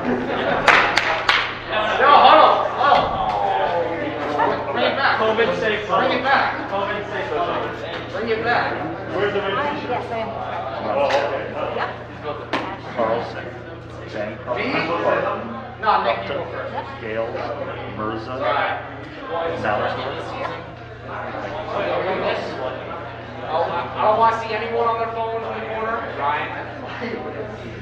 No, huddle. Bring it back. COVID safe. Bring it back. COVID safe. Bring it back. Where's the vacation? Yes, I am. Oh, okay. Yep. Carlson, Bancroft, Me? No, Nick, you go first. Gale, Mirza, Salvatore. I don't want to see anyone on their phones in the corner. Ryan.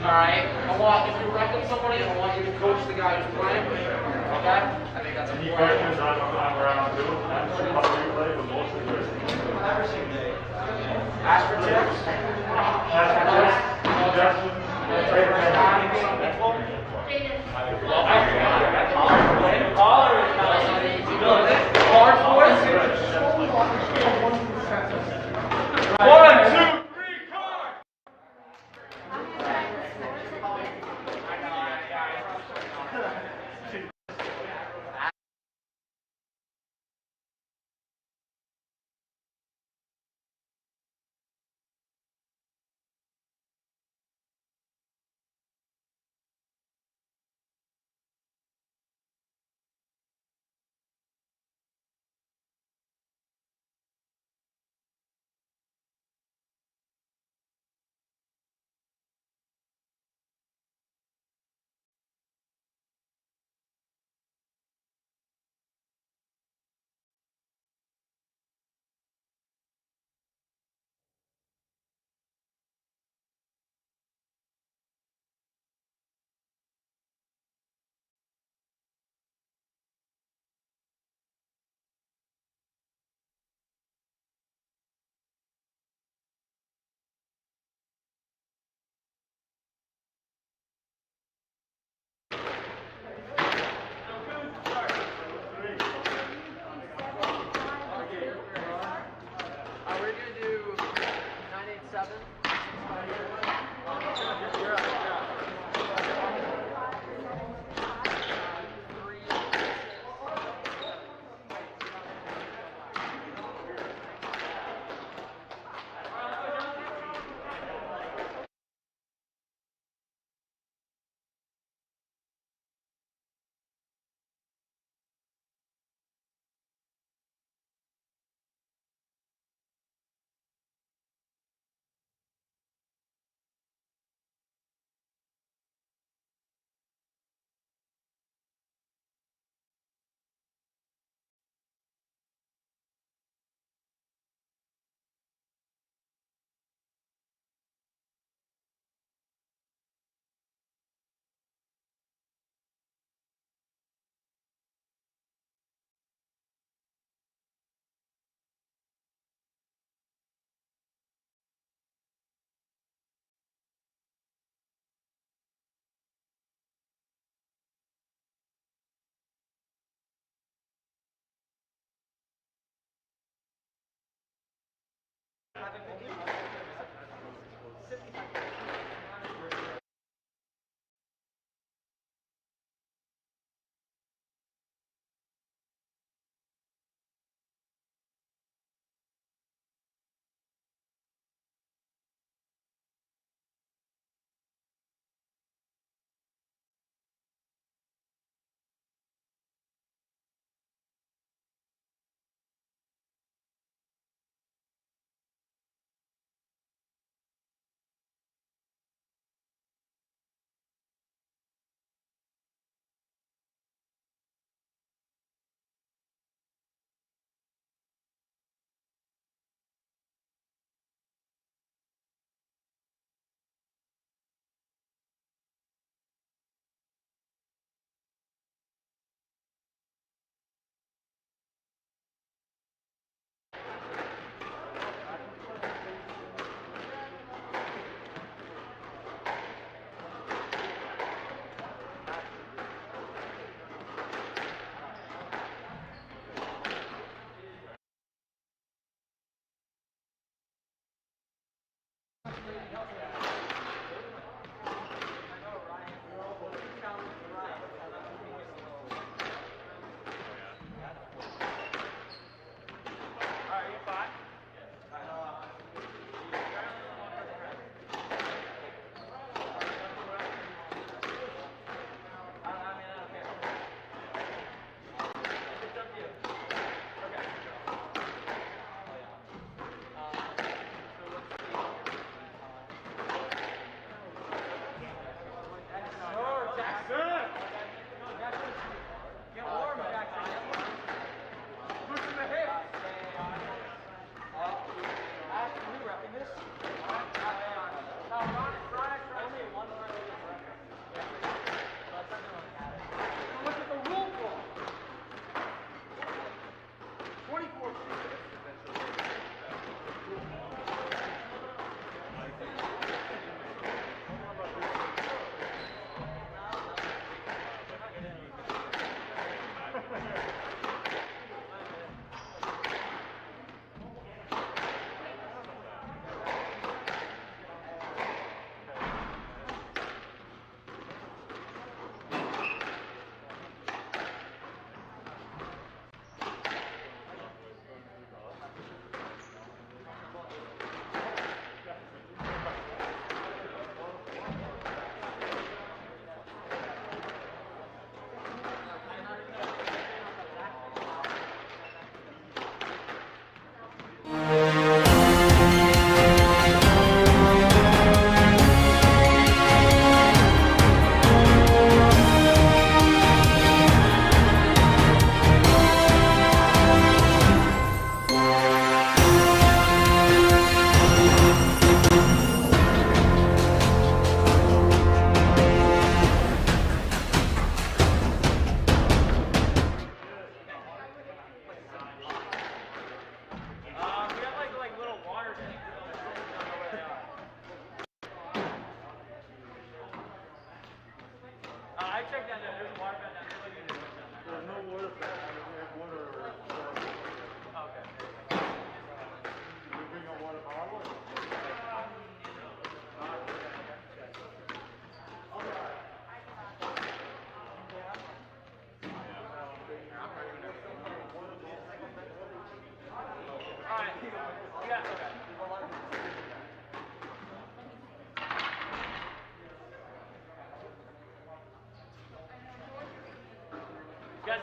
Alright. If you reckon somebody, I want you to coach the guy who's playing. Okay? I think that's Any important. questions on round two? I'm sure how to replay, but mostly good. Ask for tips. Suggestions? Hard boys. 1, 2, 3, card. We're going to do 987. You're up.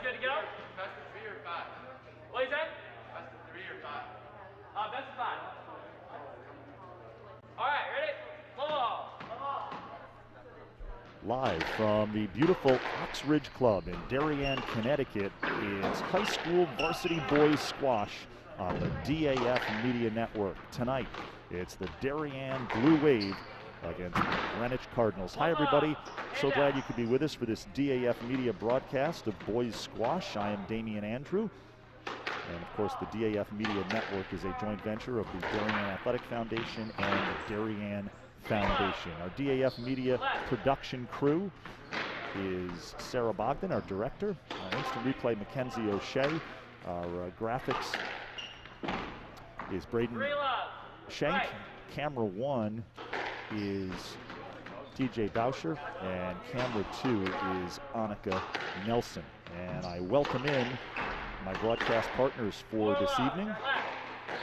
Guys good to go? Best of 3 or 5? What is that? Best of 3 or 5? Best of 5. All right, ready? Ball. Live from the beautiful Ox Ridge Club in Darien, Connecticut is high school varsity boys squash on the DAF Media Network. Tonight, it's the Darien Blue Wave against the Greenwich Cardinals. Hi, everybody. So glad you could be with us for this DAF Media broadcast of boys squash. I am Damian Andrew. And of course, the DAF Media Network is a joint venture of the Darien Athletic Foundation and the Darien Foundation. Our DAF Media production crew is Sarah Bogdan, our director, instant replay Mackenzie O'Shea, our graphics is Braden Schenk, camera 1 is TJ Boucher, and camera 2 is Annika Nelson. And I welcome in my broadcast partners for this evening.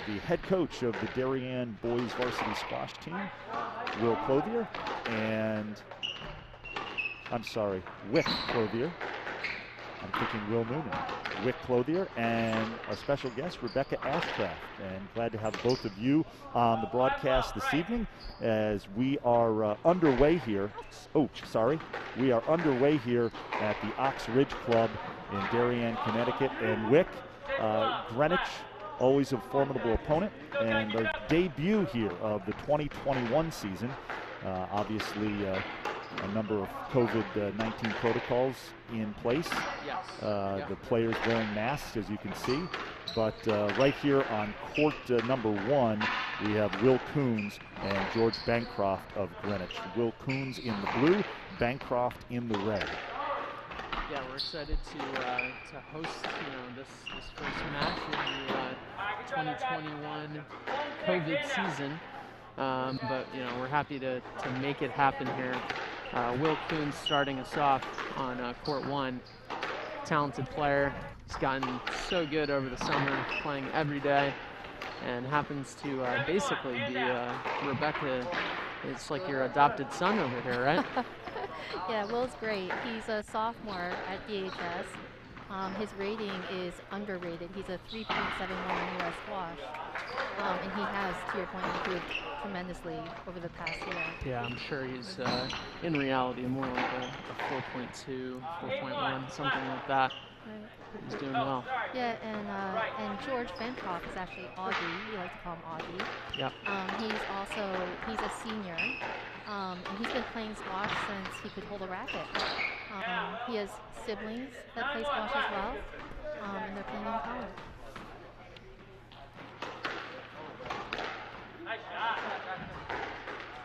The head coach of the Darien boys varsity squash team, Will Clothier, and Wick Clothier. I'm thinking Will Noonan. Wick Clothier, and our special guest, Rebecca Ashcraft. And glad to have both of you on the broadcast this evening as we are underway here. We are underway here at the Ox Ridge Club in Darien, Connecticut. And Wick, Greenwich, always a formidable opponent, and our debut here of the 2021 season. Obviously, a number of COVID-19 protocols in place. Yes. The players wearing masks, as you can see. But right here on court number 1, we have Will Coons and George Bancroft of Greenwich. Will Coons in the blue, Bancroft in the red. Yeah, we're excited to host this first match in the 2021 COVID season. But we're happy to make it happen here. Will Coons starting us off on court 1. Talented player. He's gotten so good over the summer, playing every day, and happens to basically be Rebecca. It's like your adopted son over here, right? Yeah, Will's great. He's a sophomore at DHS. His rating is underrated. He's a 3.71 in US squash. And he has, to your point, improved tremendously over the past year. Yeah, I'm sure he's in reality more like a 4.2, 4.1, something like that. Right. He's doing well. Yeah, and George Bancroft is actually Augie. We like to call him Augie. Yep. He's a senior. And he's been playing squash since he could hold a racket. He has siblings that play squash as well, and they're playing in college. Nice shot.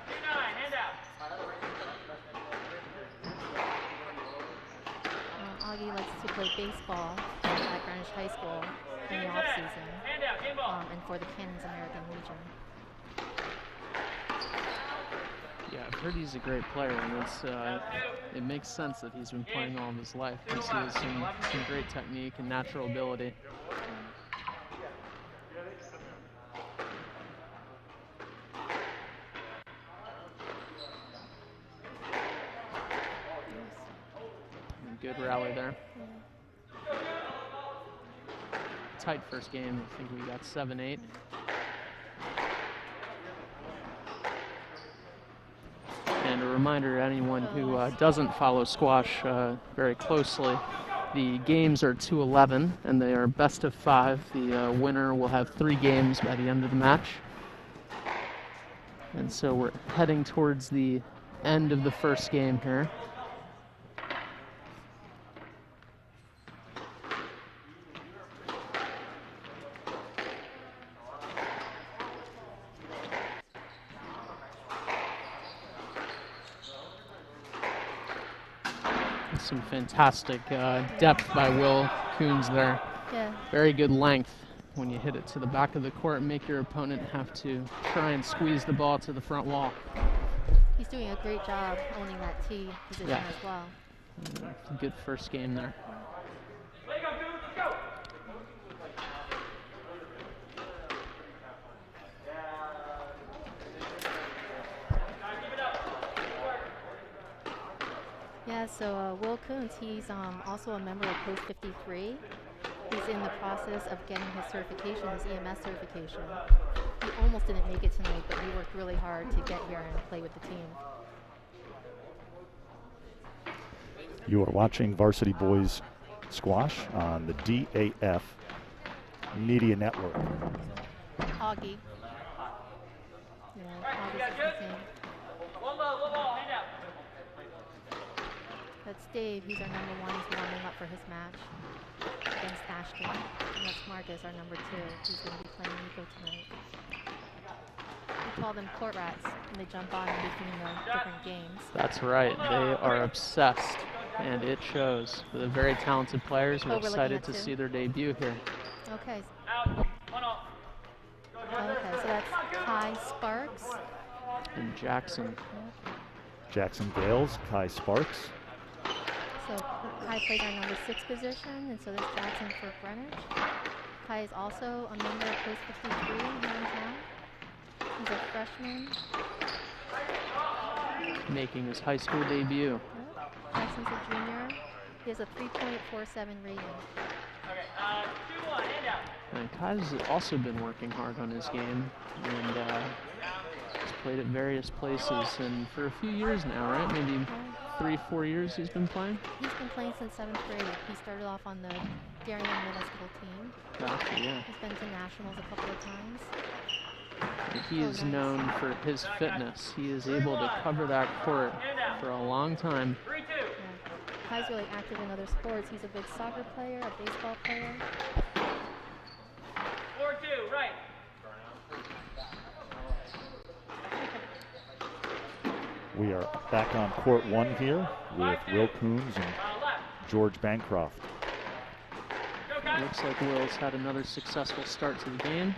Keep going, hand out. Augie likes to play baseball at Greenwich High School in the off-season, Hand out, game ball. and for the Cannons American Legion. Yeah, I've heard he's a great player, and it makes sense that he's been playing all of his life. He has some great technique and natural ability. Good rally there. Tight first game. I think we got 7-8. And a reminder to anyone who doesn't follow squash very closely, the games are 2-11, and they are best of 5. The winner will have 3 games by the end of the match. And so we're heading towards the end of the first game here. Some fantastic depth by Will Coons there. Yeah. Very good length when you hit it to the back of the court and make your opponent have to try and squeeze the ball to the front wall. He's doing a great job owning that tee position as well. Good first game there. Let's go. Yeah, Yeah, so Will Kuntz, he's also a member of Post 53. He's in the process of getting his certification, his EMS certification. He almost didn't make it tonight, but he worked really hard to get here and play with the team. You are watching Varsity Boys Squash on the DAF Media Network. Augie. Yeah, Augie's his name. That's Dave. He's our number 1. He's warming up for his match against Ashton. And that's Marcus, our number 2. He's going to be playing Nico tonight. We call them court rats, and they jump on in between the different games. That's right. They are obsessed, and it shows. They're very talented players. We're excited to see their debut here. Okay. Okay, so that's Kai Sparks. And Jackson. Jackson Gales, Kai Sparks. So Kai plays our number 6 position, and so there's Jackson for Greenwich. Kai is also a member of Post 53 here in town. He's a freshman. Making his high school debut. Yep. Jackson's a junior. He has a 3.47 rating. And Kai's also been working hard on his game, and he's played at various places, and for a few years now, right? Maybe 3-4 years he's been playing? He's been playing since 7th grade. He started off on the Darien middle school team. Gotcha, yeah. He's been to nationals a couple of times. And he is known for his fitness. He is able to cover that court for a long time. Yeah. Kai's really active in other sports. He's a big soccer player, a baseball player. 4-2, right. We are back on court 1 here with Will Coombs and George Bancroft. Looks like Will's had another successful start to the game.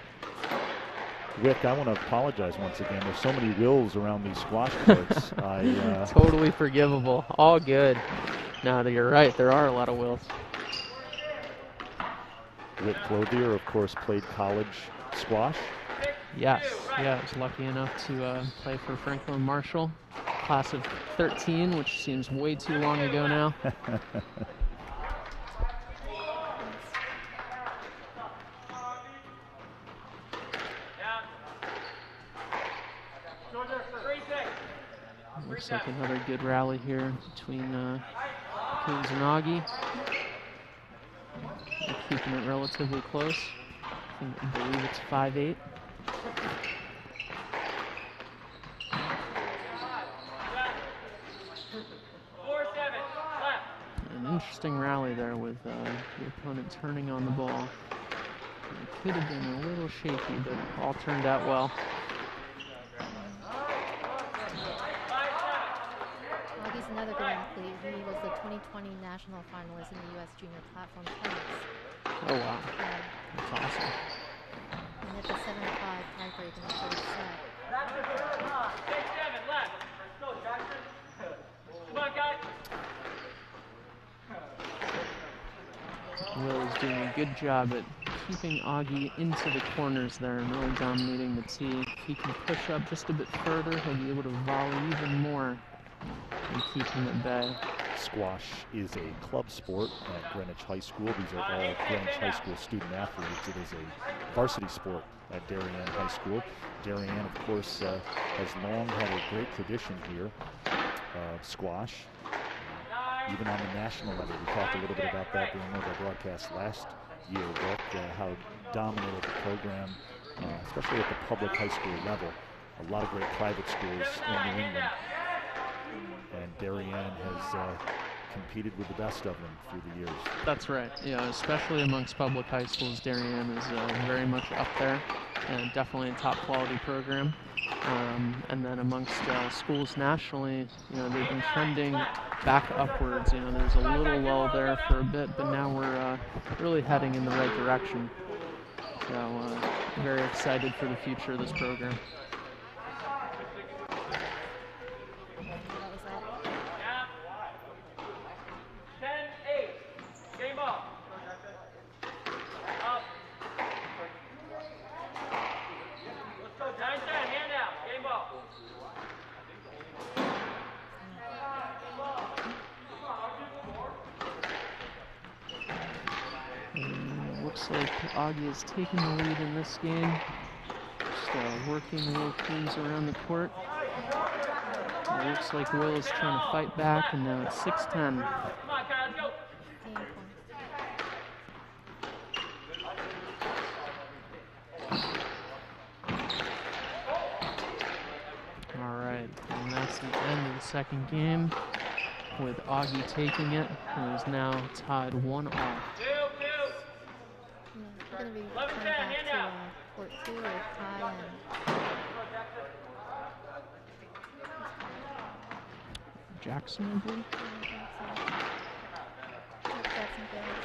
Rick, I want to apologize once again. There's so many Wills around these squash courts. Totally forgivable. All good. No, you're right. There are a lot of Wills. Whit Clothier, of course, played college squash. Yes. Yeah, I was lucky enough to play for Franklin Marshall, class of 13, which seems way too long ago now. Looks like another good rally here between Coombs and Augie. They're keeping it relatively close. I believe it's 5-8. An interesting rally there with the opponent turning on the ball. It could have been a little shaky, but all turned out well. Augie's another good athlete. He was the 2020 national finalist in the U.S. Junior Platform Tennis. Oh, wow. That's awesome. And it's a 7-5 tiebreak in the third set. Will is doing a good job at keeping Augie into the corners there and really dominating the tee. If he can push up just a bit further, he'll be able to volley even more and keep him at bay. Squash is a club sport at Greenwich High School. These are all Greenwich High School student athletes. It is a varsity sport at Darien High School. Darien, of course, has long had a great tradition here of squash. Even on the national level, we talked a little bit about that during one of our broadcasts last year, Rick, how dominant the program, especially at the public high school level. A lot of great private schools in New England. And Darien has competed with the best of them through the years. That's right. Yeah, especially amongst public high schools, Darien is very much up there, and definitely a top quality program. And then amongst schools nationally, they've been trending back upwards. There's a little lull there for a bit, but now we're really heading in the right direction. So very excited for the future of this program. Looks like Augie is taking the lead in this game. Just working Will Coons around the court. It looks like Will is trying to fight back, and now it's 6-10. Come on, Kyle, let's go. Game point. All right, and that's the end of the second game, with Augie taking it, who is now tied 1-all. Yeah, we're going to be coming back to court 2 with Ty and Jackson, I believe. Jackson Bills.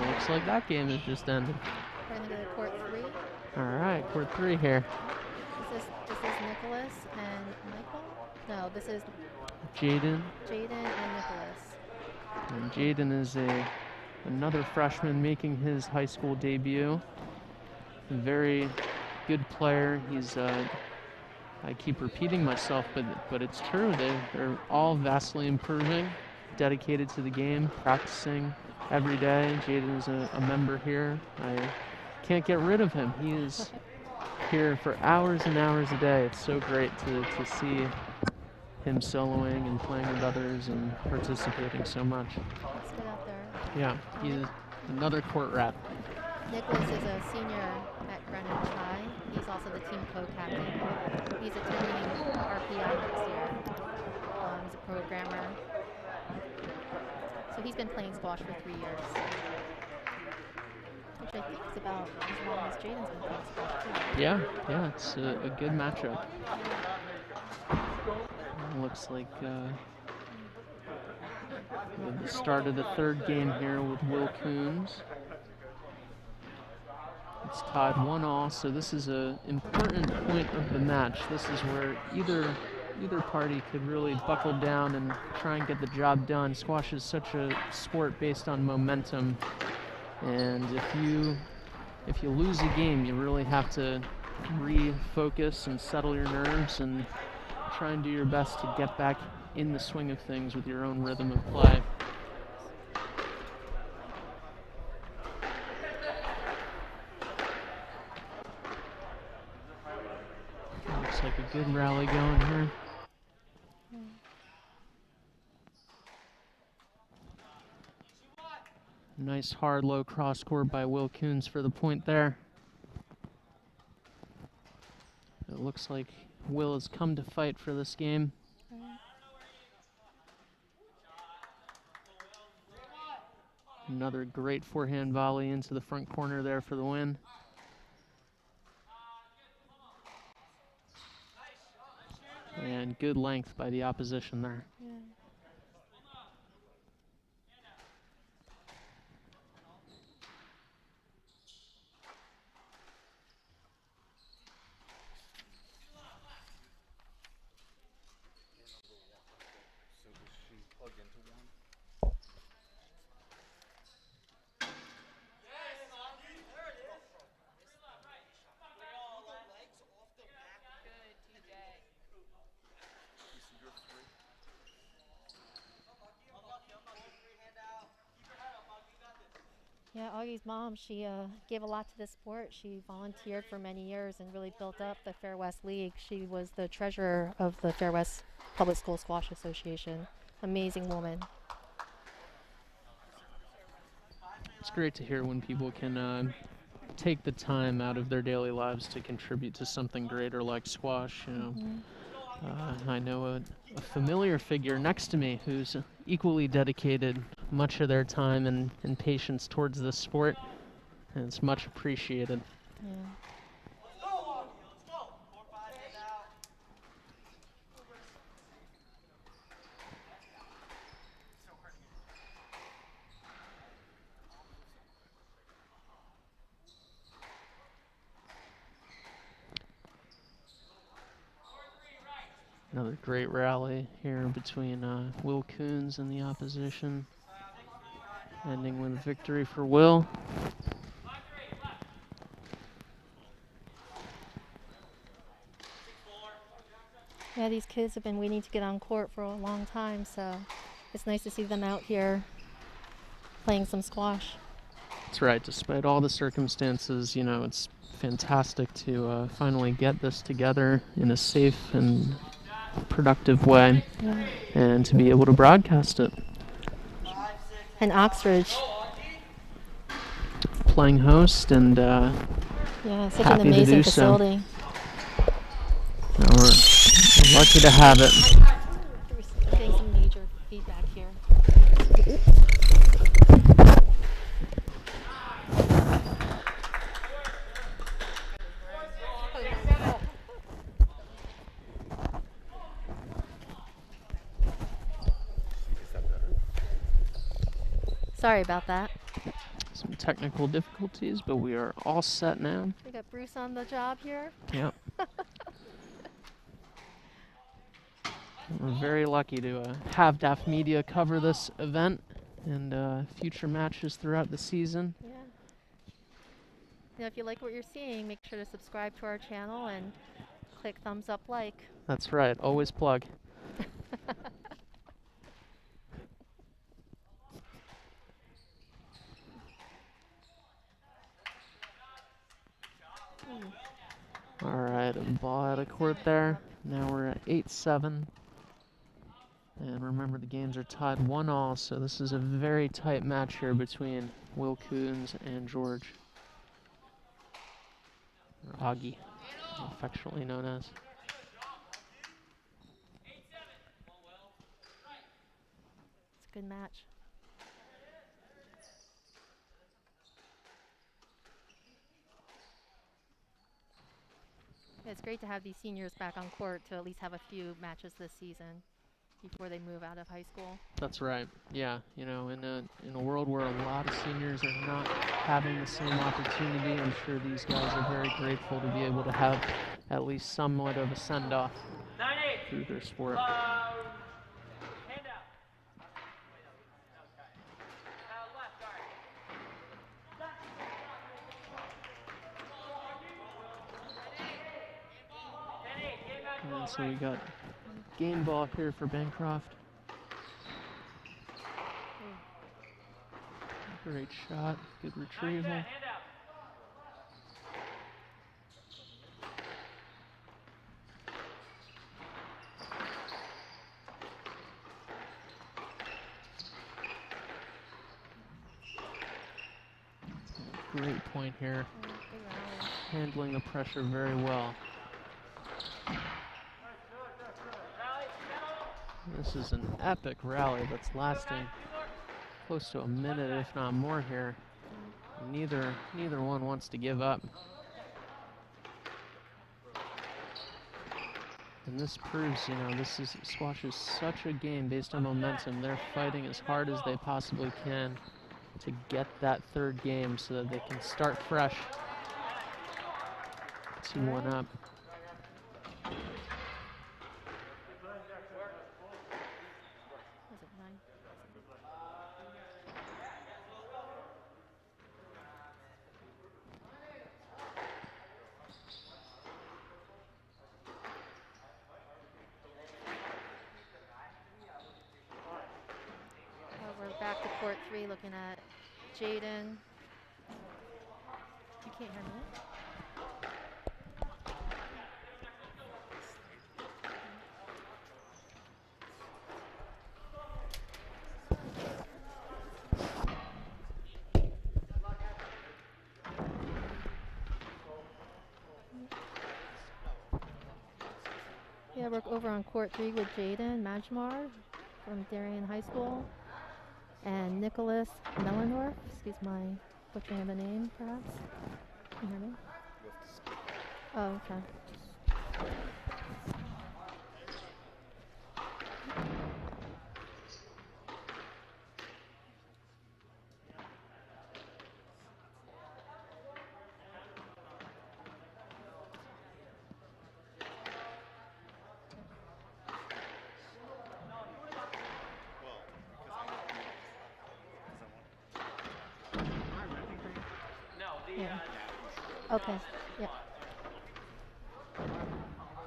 Looks like that game has just ended. We're going to go to court 3. All right, court 3 here. This is Nicholas and Michael? No, this is Jaden. Jaden and Nicholas. And Jaden is another freshman making his high school debut. A very good player. He's I keep repeating myself, but it's true. They're all vastly improving, dedicated to the game, practicing every day. Jaden is a member here. I can't get rid of him. He is here for hours and hours a day. It's so great to see him soloing and playing with others and participating so much. Let's get out there. Yeah, he is another court rat. Nicholas is a senior at Greenwich High. He's also the team co-captain. He's attending RPI next year. He's a programmer. So he's been playing squash for 3 years. Which I think is about as long as Jaden's been playing squash too. Yeah, it's a good matchup. Looks like the start of the third game here with Will Coons. It's tied 1-all, so this is an important point of the match. This is where either party could really buckle down and try and get the job done. Squash is such a sport based on momentum, and if you lose a game, you really have to refocus and settle your nerves and try and do your best to get back in the swing of things with your own rhythm of play. Looks like a good rally going here. Nice hard low cross court by Will Coons for the point there. It looks like Will has come to fight for this game. Another great forehand volley into the front corner there for the win. And good length by the opposition there. Yeah. Yeah, Augie's mom, she gave a lot to the sport. She volunteered for many years and really built up the Fair West League. She was the treasurer of the Fair West Public School Squash Association. Amazing woman. It's great to hear when people can take the time out of their daily lives to contribute to something greater like squash. You know, I know a familiar figure next to me who's equally dedicated much of their time and patience towards this sport, and it's much appreciated. Yeah. Another great rally here between Will Coons and the opposition, ending with a victory for Will. Yeah, these kids have been waiting to get on court for a long time, so It's nice to see them out here playing some squash. That's right. Despite all the circumstances, you know, it's fantastic to finally get this together in a safe and productive way, Yeah. and to be able to broadcast it. And Oxbridge, Playing host, and yeah, such happy an to amazing do so. facility. We're lucky to have it. We're getting some major feedback here. Sorry about that. Some technical difficulties, but we are all set now. We got Bruce on the job here. Yep. We're very lucky to have DAF Media cover this event and future matches throughout the season. Yeah. Now, if you like what you're seeing, make sure to subscribe to our channel and click thumbs up like. That's right. Always plug. All right, a ball out of court there. Now we're at 8-7. And remember, the games are tied 1-1, so this is a very tight match here between Will Coons and George. Or Augie, affectionately known as. It's a good match. It's great to have these seniors back on court to at least have a few matches this season before they move out of high school. That's right. Yeah, you know, in a world where a lot of seniors are not having the same opportunity, I'm sure these guys are very grateful to be able to have at least somewhat of a send-off through their sport. And so we got game ball here for Bancroft. Great shot, good retrieval. Great point here. Handling the pressure very well. This is an epic rally that's lasting close to a minute, if not more here. Neither one wants to give up. And this proves, you know, squash is such a game based on momentum. They're fighting as hard as they possibly can to get that third game so that they can start fresh. 2-1 up. We're back to court 3 looking at Jaden. You can't hear me? Yeah, we're over on court 3 with Jaden Majmar from Darien High School. And Nicholas Mellendorf, excuse my butchering of the name, perhaps. Can you hear me? Oh, okay. Yeah. Okay. Yeah.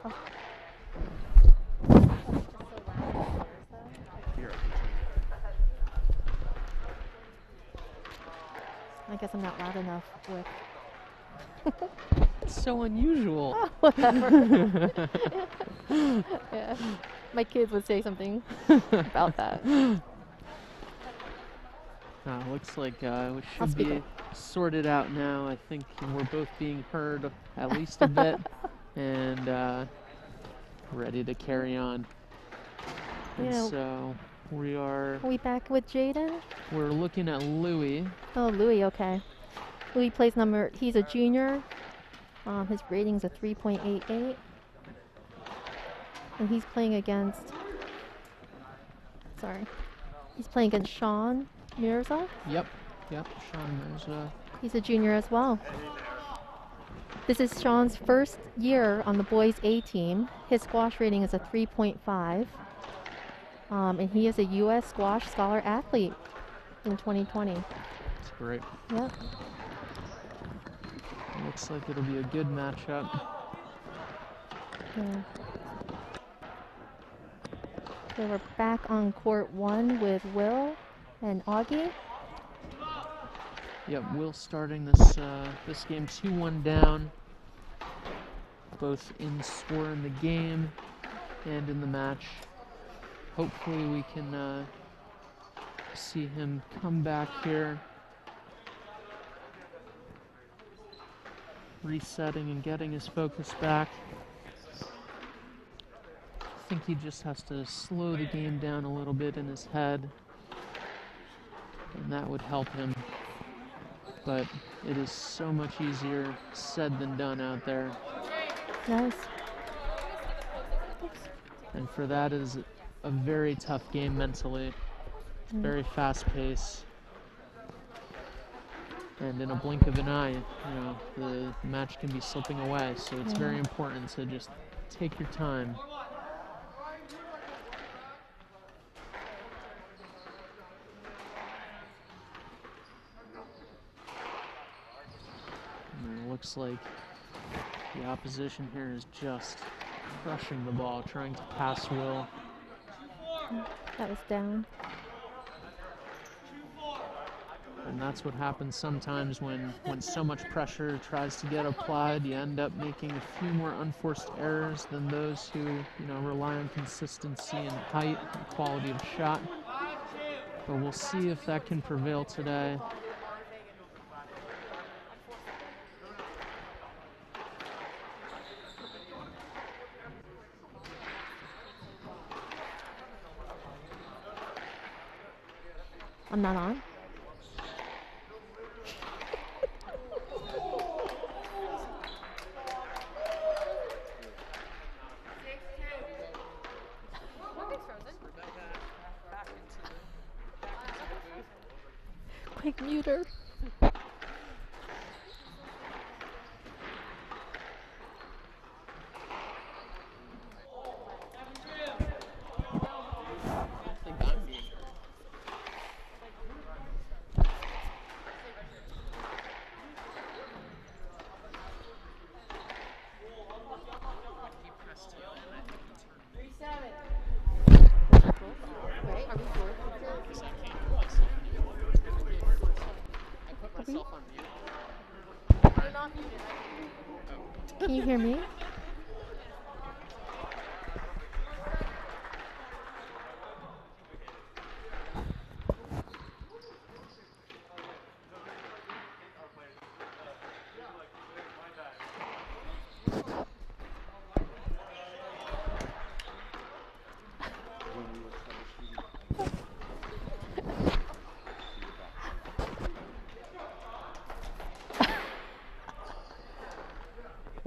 Oh. I guess I'm not loud enough with. It's so unusual. Oh, whatever. Yeah. My kids would say something about that. Looks like we I'll should speak be up. sorted out now. I think we're both being heard at least a bit and ready to carry on. And Yeah. so we Are we back with Jaden? we're looking at Louis. Oh, Louis, okay. Louis plays he's a junior. His rating's a 3.88. And he's playing against, he's playing against Sean Mirza. Yep, Sean Mirza. He's a junior as well. This is Sean's first year on the boys A team. His squash rating is a 3.5. And he is a U.S. Squash Scholar Athlete in 2020. That's great. Yep. Looks like it'll be a good matchup. Yeah. So we're back on court 1 with Will and Augie. Yep, Will starting this this game 2-1 down, both in score in the game and in the match. Hopefully we can see him come back here, resetting and getting his focus back. I think he just has to slow the game down a little bit in his head, and that would help him. But it is so much easier said than done out there. Nice. And for that, it is a very tough game mentally. It's very fast pace. And in a blink of an eye, you know, the match can be slipping away. So it's very important to just take your time. And it looks like the opposition here is just crushing the ball, trying to pass Will. That was down. And that's what happens sometimes when so much pressure tries to get applied. You end up making a few more unforced errors than those who, you know, rely on consistency and height and quality of shot. But we'll see if that can prevail today. I'm not on. Quick muter. Can you hear me?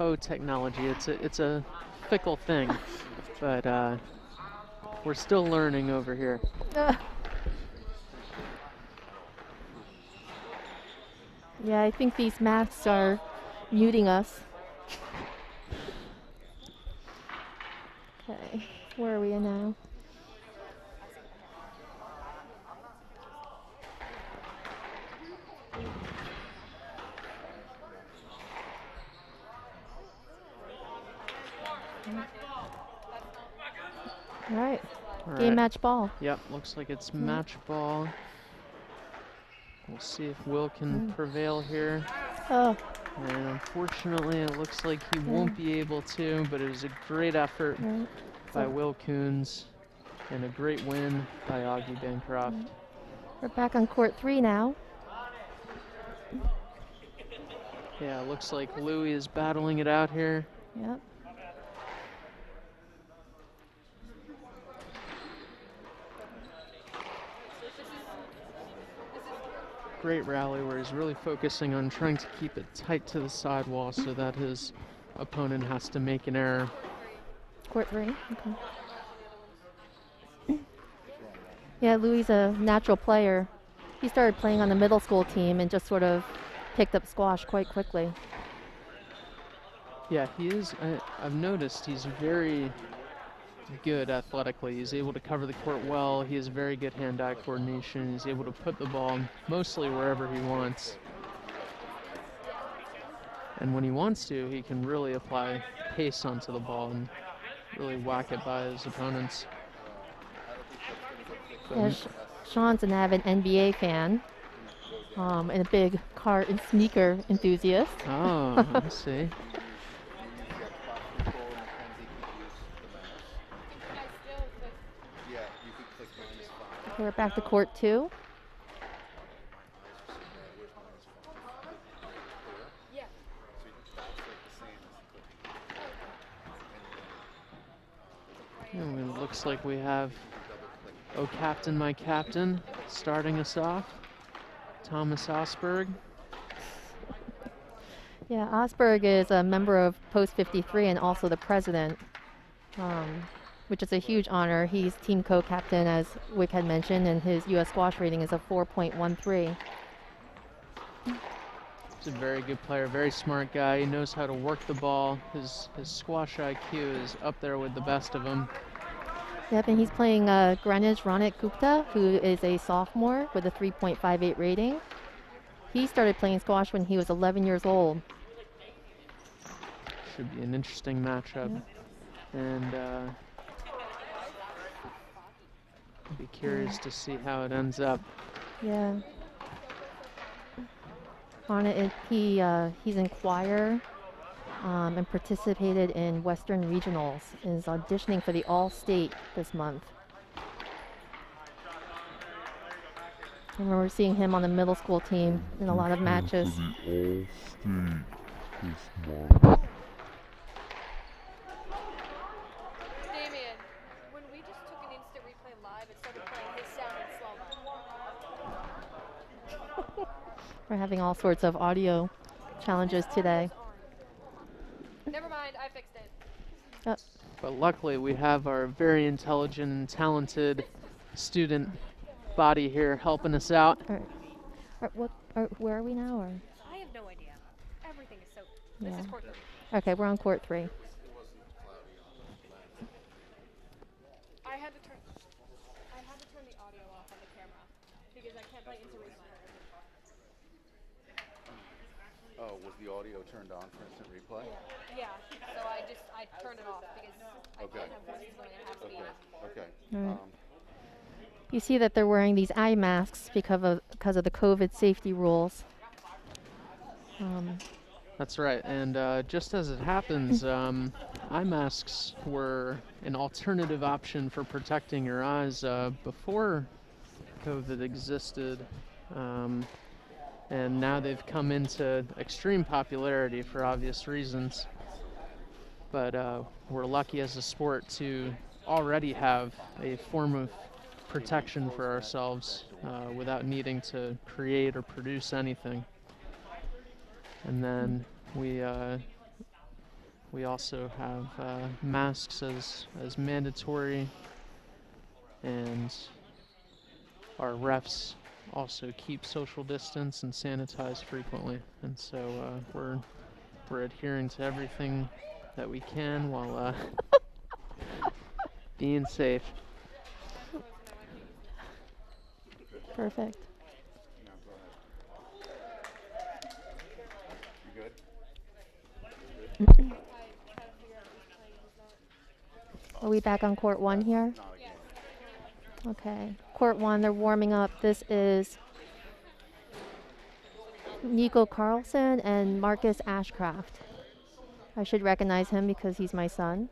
Oh, technology, it's a fickle thing, but we're still learning over here. Yeah, I think these masks are muting us. Okay, where are we in now? All right, game match ball. Yep, looks like it's match ball. We'll We'll see if Will can prevail here. Oh. And unfortunately, it looks like he won't be able to, but it was a great effort by Will Coons and a great win by Augie Bancroft. We're back on court 3 now. Yeah, it looks like Louis is battling it out here. Yep. Great rally where he's really focusing on trying to keep it tight to the sidewall so that his opponent has to make an error. Court 3. Okay. Yeah, Louis is a natural player. He started playing on the middle school team and just sort of picked up squash quite quickly. Yeah, he is. I've noticed he's very good athletically. He's able to cover the court well. He has very good hand-eye coordination. He's able to put the ball mostly wherever he wants. And when he wants to, he can really apply pace onto the ball and really whack it by his opponents. Yeah, Sean's an avid NBA fan and a big car and sneaker enthusiast. Oh, I see. We're back to court 2. And it looks like we have Oh Captain, My Captain starting us off, Thomas Osberg. Yeah, Osberg is a member of Post 53 and also the president, which is a huge honor. He's team co-captain, as Wick had mentioned, and his U.S. squash rating is a 4.13. He's a very good player, very smart guy. He knows how to work the ball. His squash IQ is up there with the best of them. Yep, and he's playing Greenwich Ronit Gupta, who is a sophomore with a 3.58 rating. He started playing squash when he was 11 years old. Should be an interesting matchup. Yep. And be curious to see how it ends up. Yeah. Ronit, he's in choir and participated in Western Regionals and is auditioning for the All-State this month. I remember seeing him on the middle school team in a lot of matches. Damien, when we just took an instant replay live, it started playing his sound in slow-mo. We're having all sorts of audio challenges today. Never mind, I fixed it. But luckily, we have our very intelligent and talented student body here helping us out. Where are we now? Or? I have no idea. Everything is so... Yeah. This is court 3. Okay, we're on court 3. I had to turn the audio off on the camera because I can't play instant replay. Oh, was the audio turned on for instant replay? Yeah, so I turned it off because I can't have voices going at half speed. Okay. Right. You see that they're wearing these eye masks because of the COVID safety rules. That's right, and just as it happens, eye masks were an alternative option for protecting your eyes before COVID existed, and now they've come into extreme popularity for obvious reasons. But we're lucky as a sport to already have a form of protection for ourselves without needing to create or produce anything. And then we also have masks as mandatory, and our refs also keep social distance and sanitize frequently. And so we're adhering to everything that we can while being safe. Perfect. Are we back on court 1 here? Okay. Court 1, they're warming up. This is Nico Carlson and Marcus Ashcraft. I should recognize him because he's my son.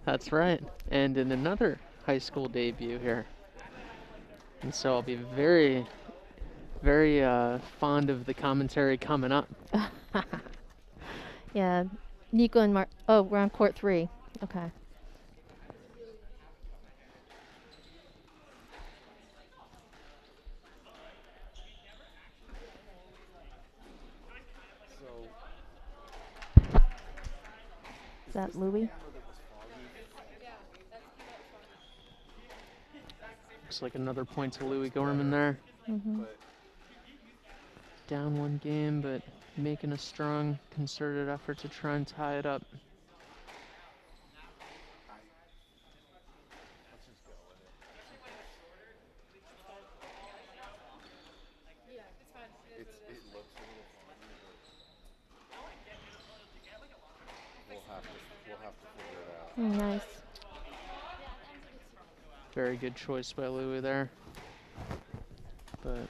That's right. And in another high school debut here. And so I'll be very, very fond of the commentary coming up. Yeah, Nico and oh, we're on court 3. Okay. Is that Louis? Looks like another point to Louis Gorman there. Mm-hmm. Down 1 game, but making a strong, concerted effort to try and tie it up. It looks a little funny, but we'll have to figure it out. Nice. Very good choice by Louis there. But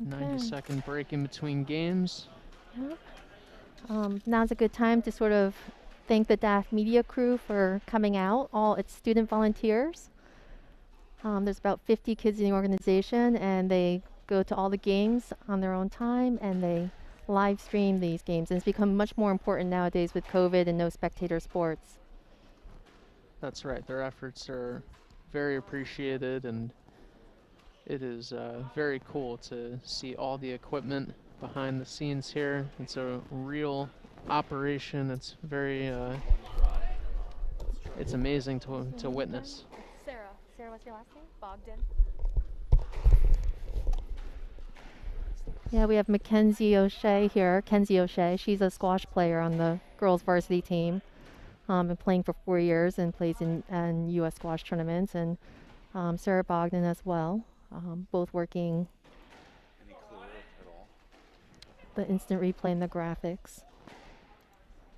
90-second break in between games. Yep. Now's a good time to sort of thank the DAF Media crew for coming out, all its student volunteers. There's about 50 kids in the organization, and they go to all the games on their own time, and they live stream these games. And it's become much more important nowadays with COVID and no spectator sports. That's right. Their efforts are very appreciated, and it is very cool to see all the equipment behind the scenes here. It's a real operation. It's very, it's amazing to witness. Sarah. Sarah, what's your last name? Bogdan. Yeah, we have Mackenzie O'Shea here. Kenzie O'Shea. She's a squash player on the girls varsity team. Been playing for 4 years and plays in U.S. squash tournaments. And Sarah Bogdan as well. Both working Any clue at all? the instant replay and the graphics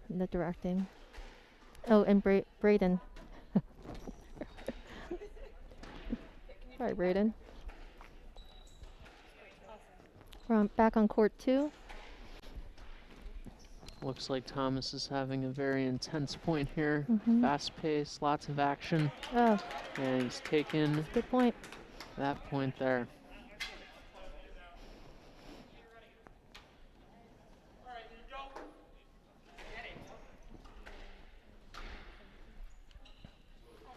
and the directing. Oh, and Braden. Sorry, Braden. We're back on court 2. Looks like Thomas is having a very intense point here. Mhm. Fast pace, lots of action. Oh, And he's taken good point. that point there. I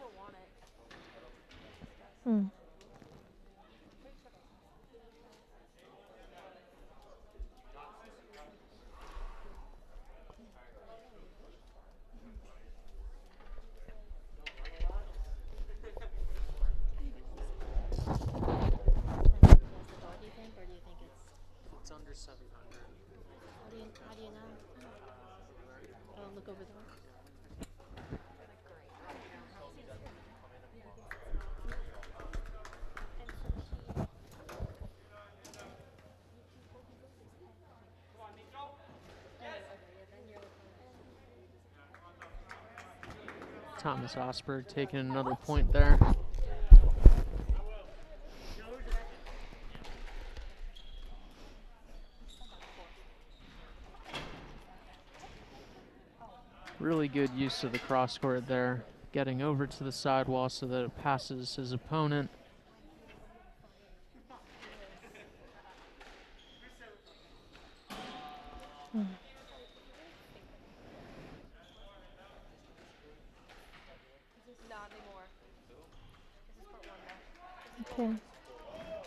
don't want it. Hmm. It's under 700. How do you know? Oh, look over there. Thomas Osberg taking another point there. Really good use of the cross court there, getting over to the sidewall so that it passes his opponent. Not anymore. This is court 1 now. Okay.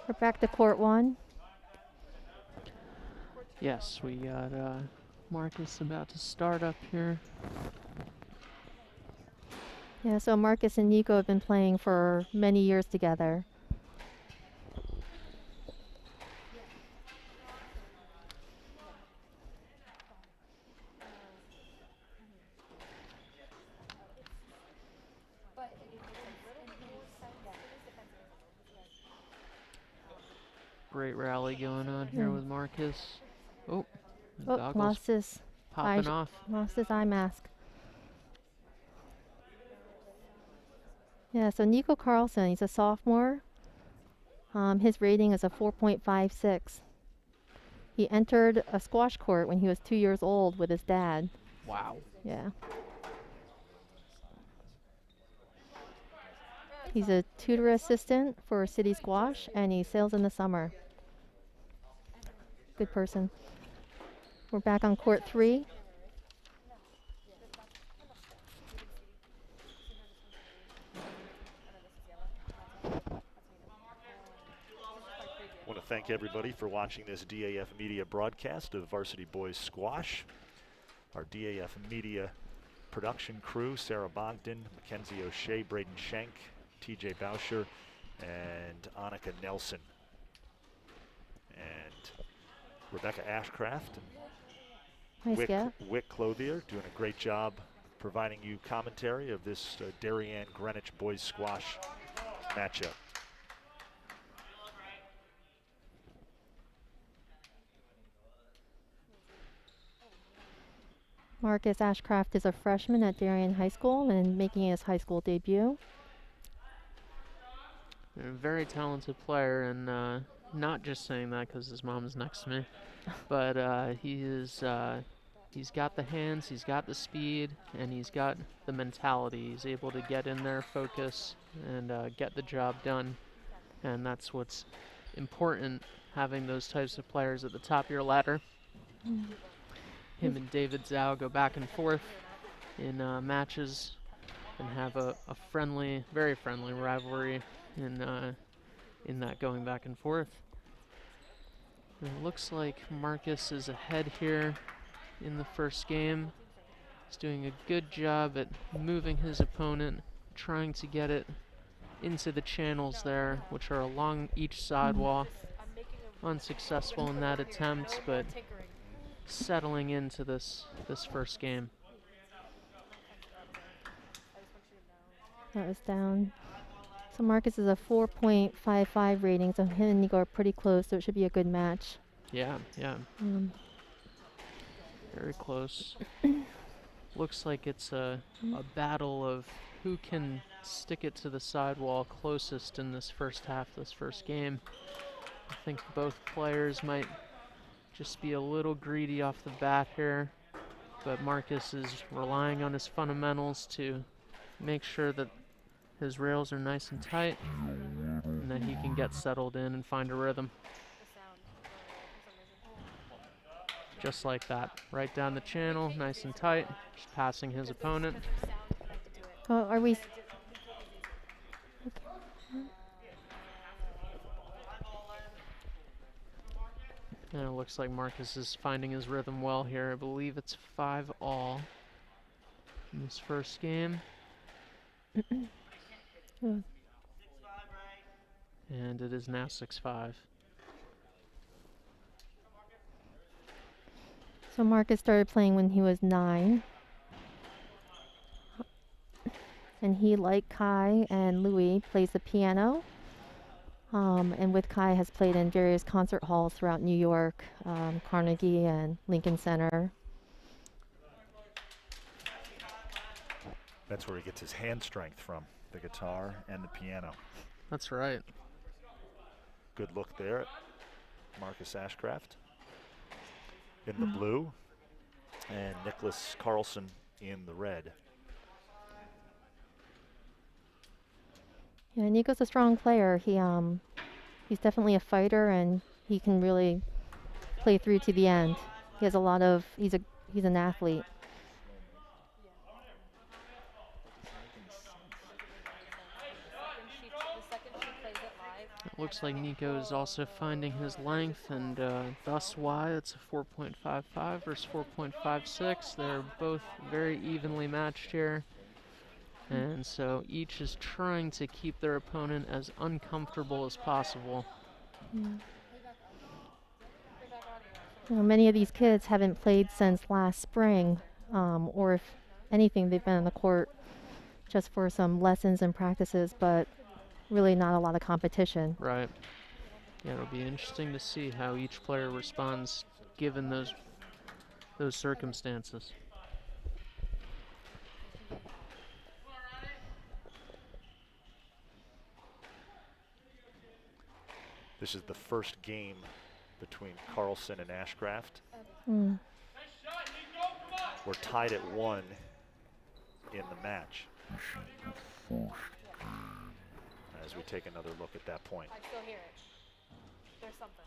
We're back to court 1. Yes, we got Marcus about to start up here. Yeah, so Marcus and Nico have been playing for many years together. Great rally going on here with Marcus. Oh, Oh, goggles lost his popping off. eye mask. Yeah, so Nico Carlson, he's a sophomore. His rating is a 4.56. He entered a squash court when he was 2 years old with his dad. Wow. Yeah. He's a tutor assistant for City Squash, and he sails in the summer. Good person. We're back on court 3. I want to thank everybody for watching this DAF Media broadcast of Varsity Boys Squash. Our DAF Media production crew: Sarah Bogdan, Mackenzie O'Shea, Braden Schenk, TJ Bauscher, and Annika Nelson. And Rebecca Ashcraft and Nice Wick Clothier doing a great job providing you commentary of this Darien Greenwich Boys Squash matchup. Marcus Ashcraft is a freshman at Darien High School and making his high school debut. A very talented player, and not just saying that because his mom's next to me, but he's got the hands, he's got the speed, and he's got the mentality. He's able to get in there, focus, and get the job done, and that's what's important, having those types of players at the top of your ladder. Him and David Zhao go back and forth in matches and have a friendly, very friendly rivalry in that going back and forth. And it looks like Marcus is ahead here in the first game. He's doing a good job at moving his opponent, trying to get it into the channels there, which are along each sidewall. Unsuccessful in that attempt, but settling into this first game. That was down. So Marcus is a 4.55 rating, so him and Nico are pretty close, so it should be a good match. Yeah. Very close. Looks like it's a battle of who can stick it to the sidewall closest in this first half, this first game. I think both players might just be a little greedy off the bat here, but Marcus is relying on his fundamentals to make sure that his rails are nice and tight and that he can get settled in and find a rhythm. Just like that, right down the channel, nice and tight, just passing his opponent. Oh, are we? And it looks like Marcus is finding his rhythm well here. I believe it's 5-all in this first game. And it is now 6-5. So Marcus started playing when he was 9. And he, like Kai and Louis, plays the piano. And with Kai has played in various concert halls throughout New York, Carnegie and Lincoln Center. That's where he gets his hand strength from, the guitar and the piano. That's right. Good look there, Marcus Ashcraft in the blue and Nicholas Carlson in the red. Yeah, Nico's a strong player. He's definitely a fighter, and he can really play through to the end. He has a lot of. He's an athlete. It looks like Nico is also finding his length, and thus why it's a 4.55 versus 4.56. They're both very evenly matched here. And so each is trying to keep their opponent as uncomfortable as possible. Yeah. You know, many of these kids haven't played since last spring, or if anything, they've been on the court just for some lessons and practices, but really not a lot of competition. Right. Yeah, it'll be interesting to see how each player responds given those circumstances. This is the first game between Carlson and Ashcraft. Mm. We're tied at 1 in the match. As we take another look at that point. I still hear it. There's something.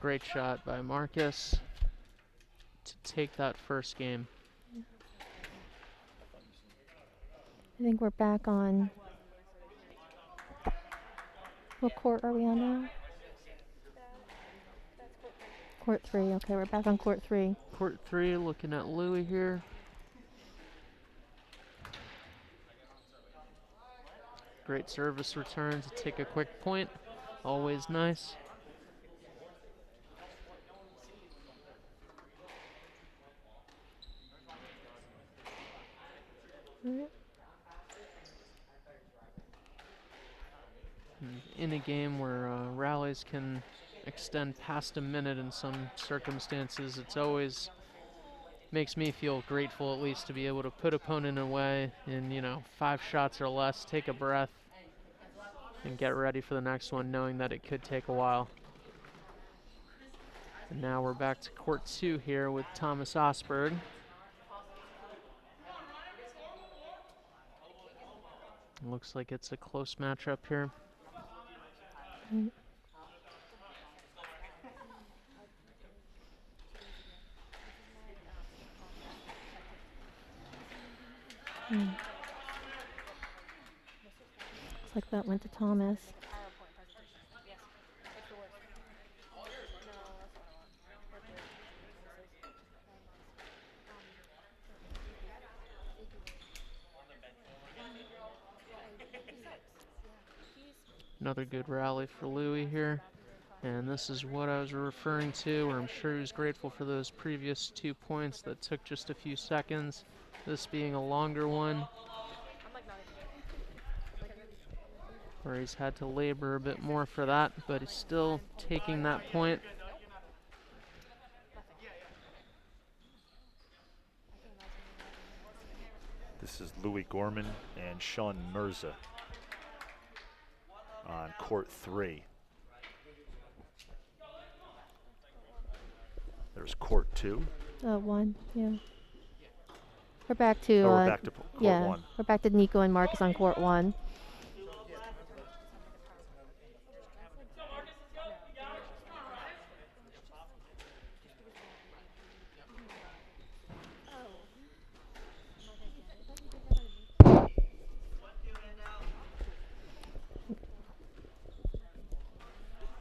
Great shot by Marcus to take that first game. I think we're back on. What court are we on now? Court 3. Okay, we're back on court 3. Court 3, looking at Louis here. Great service return to take a quick point. Always nice. In a game where rallies can extend past a minute in some circumstances, it's always makes me feel grateful, at least, to be able to put opponent away in, 5 shots or less, take a breath, and get ready for the next one, knowing that it could take a while. And now we're back to court 2 here with Thomas Osberg. Looks like it's a close matchup here. Mm. Mm. Looks like that went to Thomas. Another good rally for Louis here. And this is what I was referring to, where I'm sure he was grateful for those previous 2 points that took just a few seconds. This being a longer one, where he's had to labor a bit more for that, but he's still taking that point. This is Louis Gorman and Sean Mirza on court 3. There's court 2. 1, yeah. We're back to, we're back to court yeah, 1. We're back to Nico and Marcus on court 1.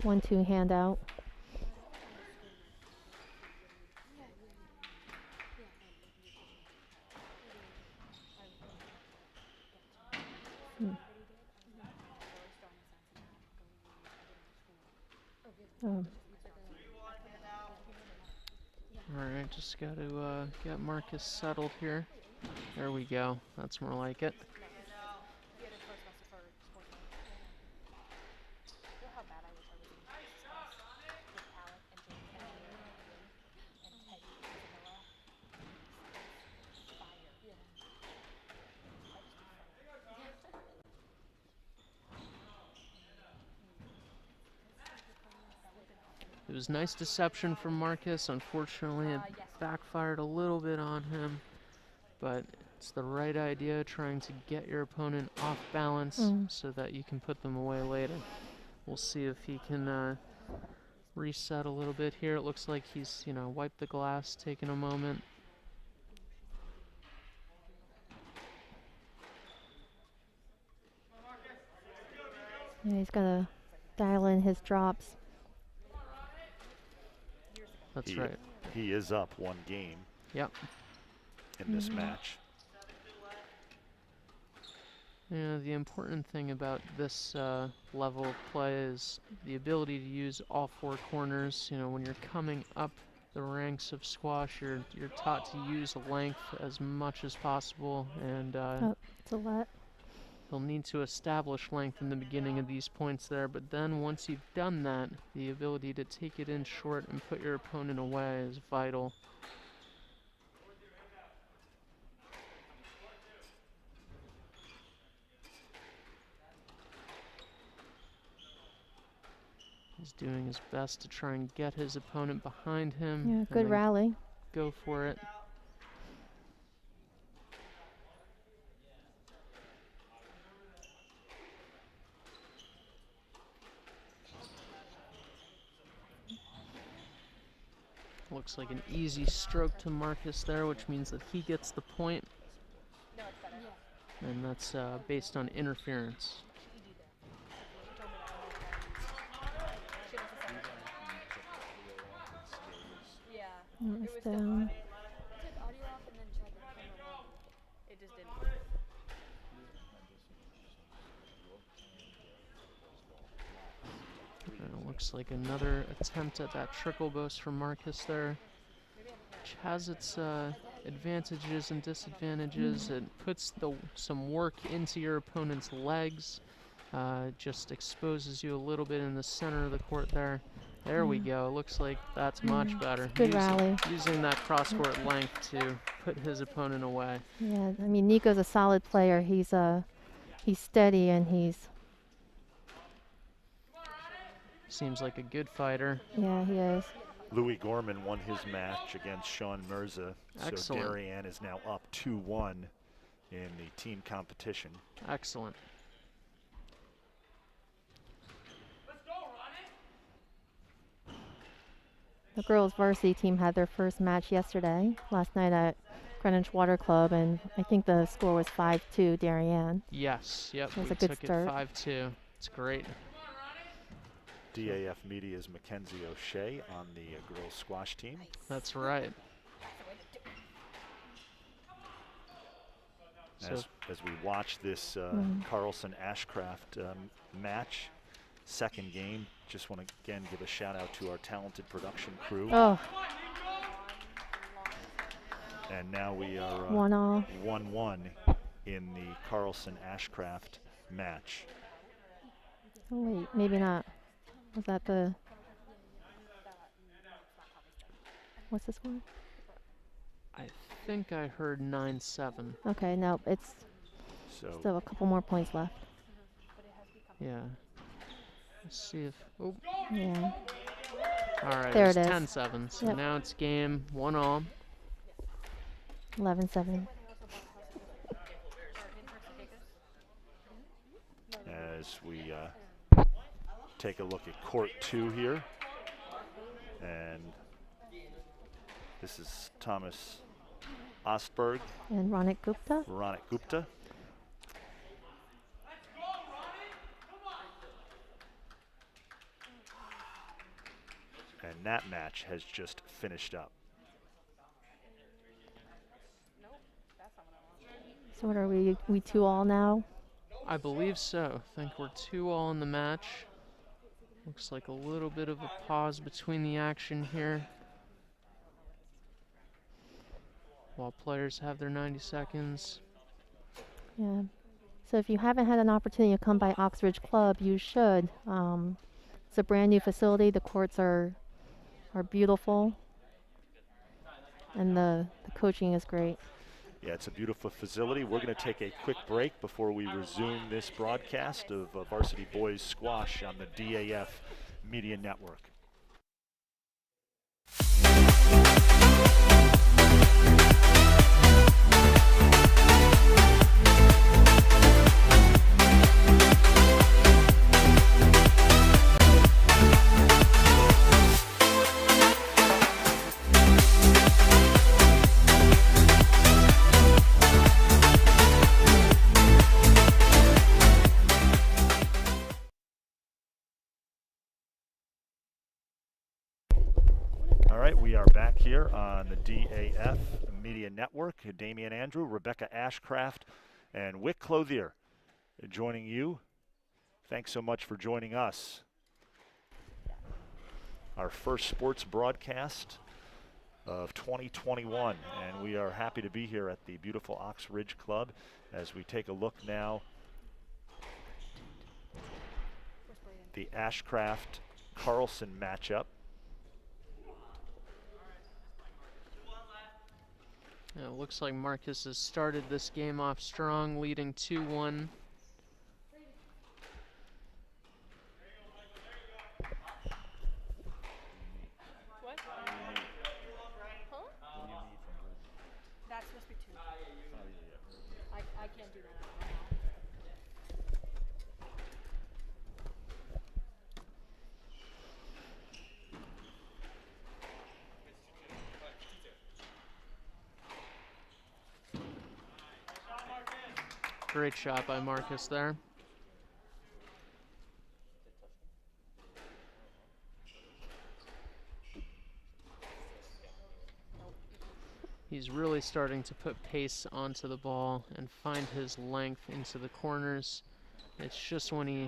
One, 2 handout. Oh. Alright, just got to get Marcus settled here. There we go. That's more like it. It was nice deception from Marcus. Unfortunately, it backfired a little bit on him, but it's the right idea, trying to get your opponent off balance so that you can put them away later. We'll see if he can reset a little bit here. It looks like he's, wiped the glass, taken a moment. Yeah, he's got to dial in his drops. That's right. He is up 1 game. Yep. In this match. Yeah, the important thing about this level of play is the ability to use all 4 corners. When you're coming up the ranks of squash, you're taught to use length as much as possible, and it's a lot. He'll need to establish length in the beginning of these points there, but then once you've done that, the ability to take it in short and put your opponent away is vital. He's doing his best to try and get his opponent behind him. Yeah, and good then rally. Go for it. Looks like an easy stroke to Marcus there, which means that he gets the point. And that's based on interference. It's down. Took audio off and then tried the camera on. It just didn't work. It looks like another attempt at that trickle boast from Marcus there, which has its advantages and disadvantages. It puts some work into your opponent's legs, just exposes you a little bit in the center of the court there. There we go. Looks like that's much better. Good rally. Using that cross-court length to put his opponent away. Yeah, I mean, Nico's a solid player. He's steady and he's. Seems like a good fighter. Yeah, he is. Louis Gorman won his match against Sean Mirza. Excellent. So Darien is now up 2-1 in the team competition. Excellent. The girls' varsity team had their first match yesterday, last night at Greenwich Water Club, and I think the score was 5-2 Darien. Yes, yep, That's we a good took start. it 5-2. It's great. DAF Media's Mackenzie O'Shea on the girls' squash team. That's right. As we watch this Carlson-Ashcraft match, second game, just want to again give a shout out to our talented production crew. Oh. And now we are 1-1 in the Carlson-Ashcraft match. Oh wait, maybe not. Was that the? What's this one? I think I heard 9-7. Okay, no, it's still a couple more points left. Yeah. Let's see if. Oh. Yeah. All right. There it's it is. 10-7. So Yep. now it's game 1-all. 11-7. As we take a look at court 2 here, and this is Thomas Ostberg And Ronik Gupta. And that match has just finished up. So what are we 2-all now? I believe so. I think we're 2-all in the match. Looks like a little bit of a pause between the action here, while players have their 90 seconds. Yeah. So if you haven't had an opportunity to come by Oxridge Club, you should. It's a brand new facility. The courts are beautiful, and the coaching is great. Yeah, it's a beautiful facility. We're going to take a quick break before we resume this broadcast of Varsity Boys Squash on the DAF Media Network. All right, we are back here on the DAF Media Network. Damian Andrew, Rebecca Ashcraft, and Wick Clothier joining you. Thanks so much for joining us. Our first sports broadcast of 2021, and we are happy to be here at the beautiful Ox Ridge Club as we take a look now the Ashcraft-Carlson matchup. Yeah, it looks like Marcus has started this game off strong, leading 2-1. Great shot by Marcus there. He's really starting to put pace onto the ball and find his length into the corners. It's just when he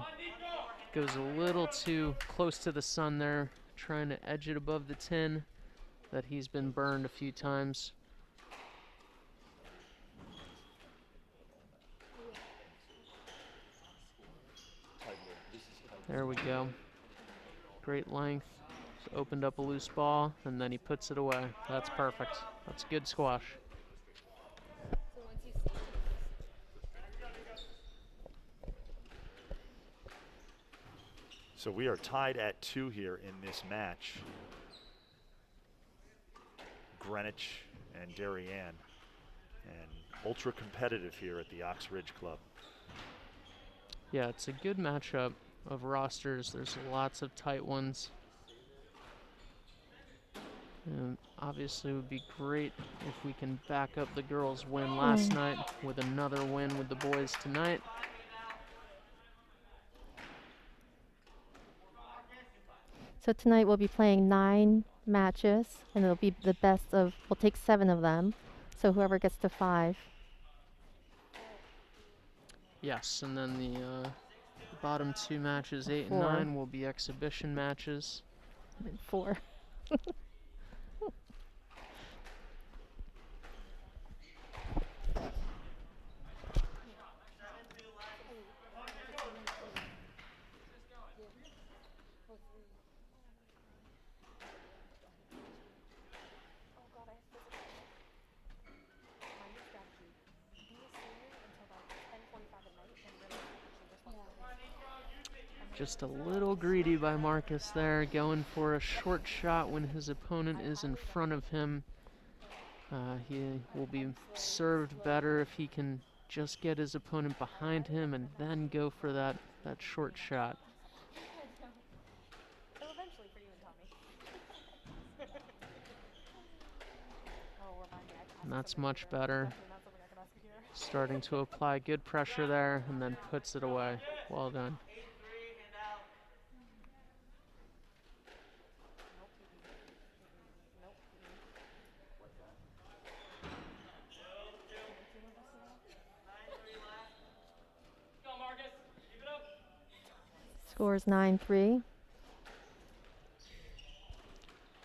goes a little too close to the sun there, trying to edge it above the tin, that he's been burned a few times. There we go. Great length. Just opened up a loose ball, and then he puts it away. That's perfect. That's good squash. So we are tied at 2 here in this match. Greenwich and Darien, and ultra competitive here at the Ox Ridge Club. Yeah, it's a good matchup of rosters. There's lots of tight ones. And obviously it would be great if we can back up the girls' win last night with another win with the boys tonight. So tonight we'll be playing 9 matches, and it'll be the best of, we'll take 7 of them. So whoever gets to 5. Yes, and then the bottom 2 matches, 8 and 4. 9, will be exhibition matches. 4. Just a little greedy by Marcus there, going for a short shot when his opponent is in front of him. He will be served better if he can just get his opponent behind him and then go for that short shot. And that's much better. Starting to apply good pressure there and then puts it away. Well done. Scores 9-3.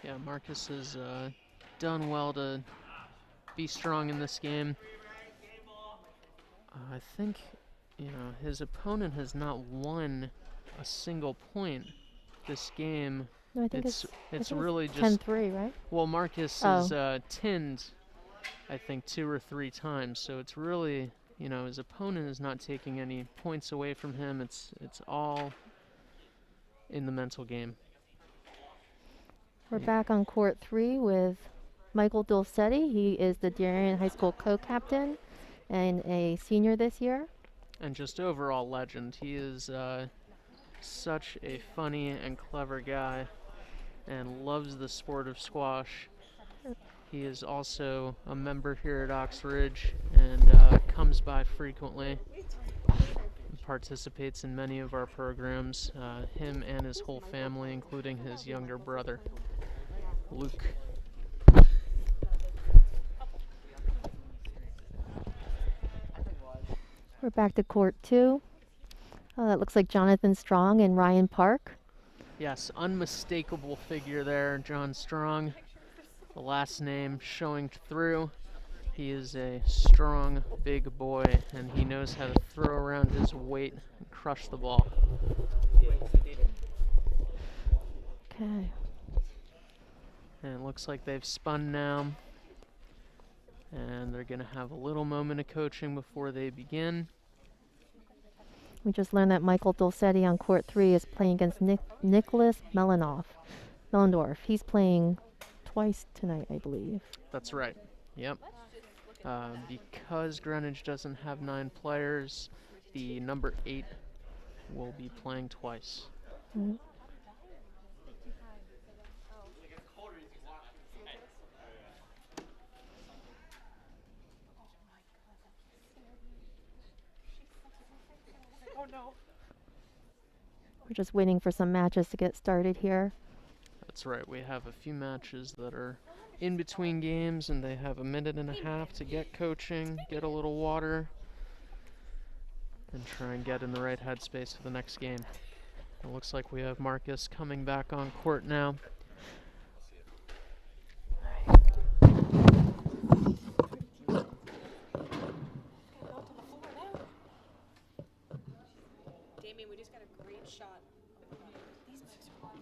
Yeah, Marcus has done well to be strong in this game. I think, his opponent has not won a single point this game. No, I think it's really just 10-3, right? Well, Marcus has tinned, I think, 2 or 3 times. So it's really, his opponent is not taking any points away from him. It's all in the mental game. We're back on court 3 with Michael Dulcetti. He is the Darien High School co-captain and a senior this year. And just overall legend. He is such a funny and clever guy and loves the sport of squash. He is also a member here at Ox Ridge and comes by frequently. Participates in many of our programs, him and his whole family, including his younger brother, Luke. We're back to court 2. Oh, that looks like Jonathan Strong and Ryan Park. Yes, unmistakable figure there, John Strong. The last name showing through. He is a strong, big boy, and he knows how to throw around his weight and crush the ball. Okay. And it looks like they've spun now. And they're going to have a little moment of coaching before they begin. We just learned that Michael Dulcetti on court 3 is playing against Nicholas Mellendorf. He's playing twice tonight, I believe. That's right. Yep. Because Greenwich doesn't have 9 players, the number 8 will be playing twice. Mm-hmm. Oh no. We're just waiting for some matches to get started here. That's right. We have a few matches that are in between games, and they have a minute and a half to get coaching, get a little water, and try and get in the right headspace for the next game. It looks like we have Marcus coming back on court now. Damien, we just got a great shot. These mics are on.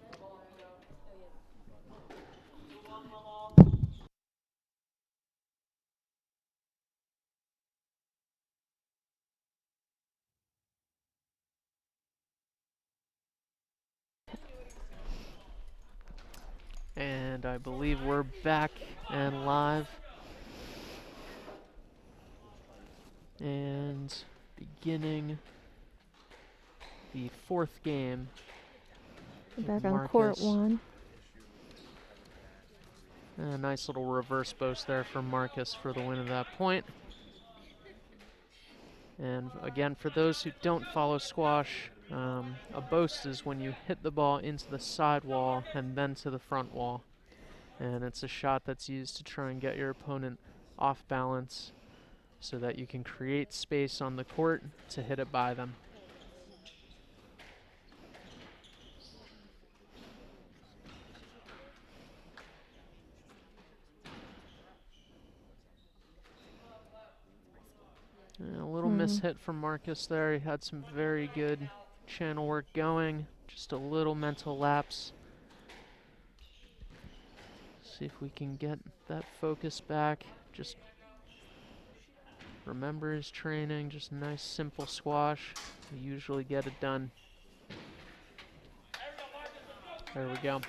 And I believe we're back and live. And beginning the fourth game. Back on court Marcus. 1. A nice little reverse boast there from Marcus for the win at that point. And again, for those who don't follow squash, a boast is when you hit the ball into the side wall and then to the front wall. And it's a shot that's used to try and get your opponent off balance so that you can create space on the court to hit it by them. And a little mishit from Marcus there. He had some very good channel work going. Just a little mental lapse. See if we can get that focus back. Just remember his training. Just nice, simple squash. We usually get it done. There we go.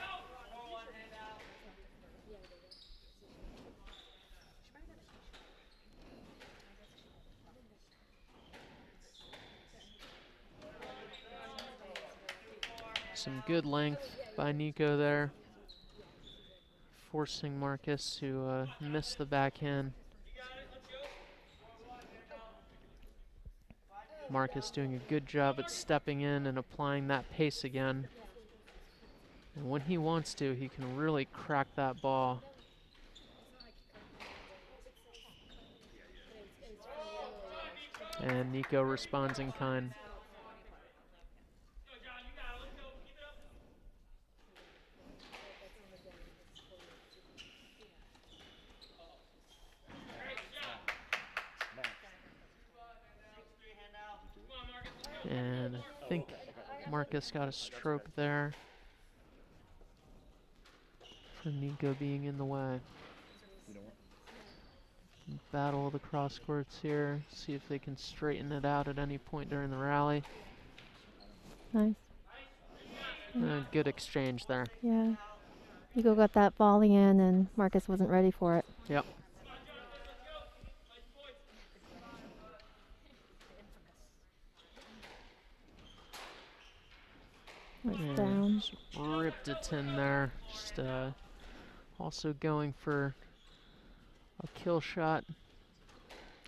Some good length by Nico there, forcing Marcus to miss the backhand. Marcus doing a good job at stepping in and applying that pace again. And when he wants to, he can really crack that ball. And Nico responds in kind. And I think Marcus got a stroke there for Nico being in the way. Battle of the cross courts here. See if they can straighten it out at any point during the rally. Nice. Good exchange there. Yeah. Nico got that volley in and Marcus wasn't ready for it. Yep. Nice down. Just ripped it in there. Just also going for a kill shot.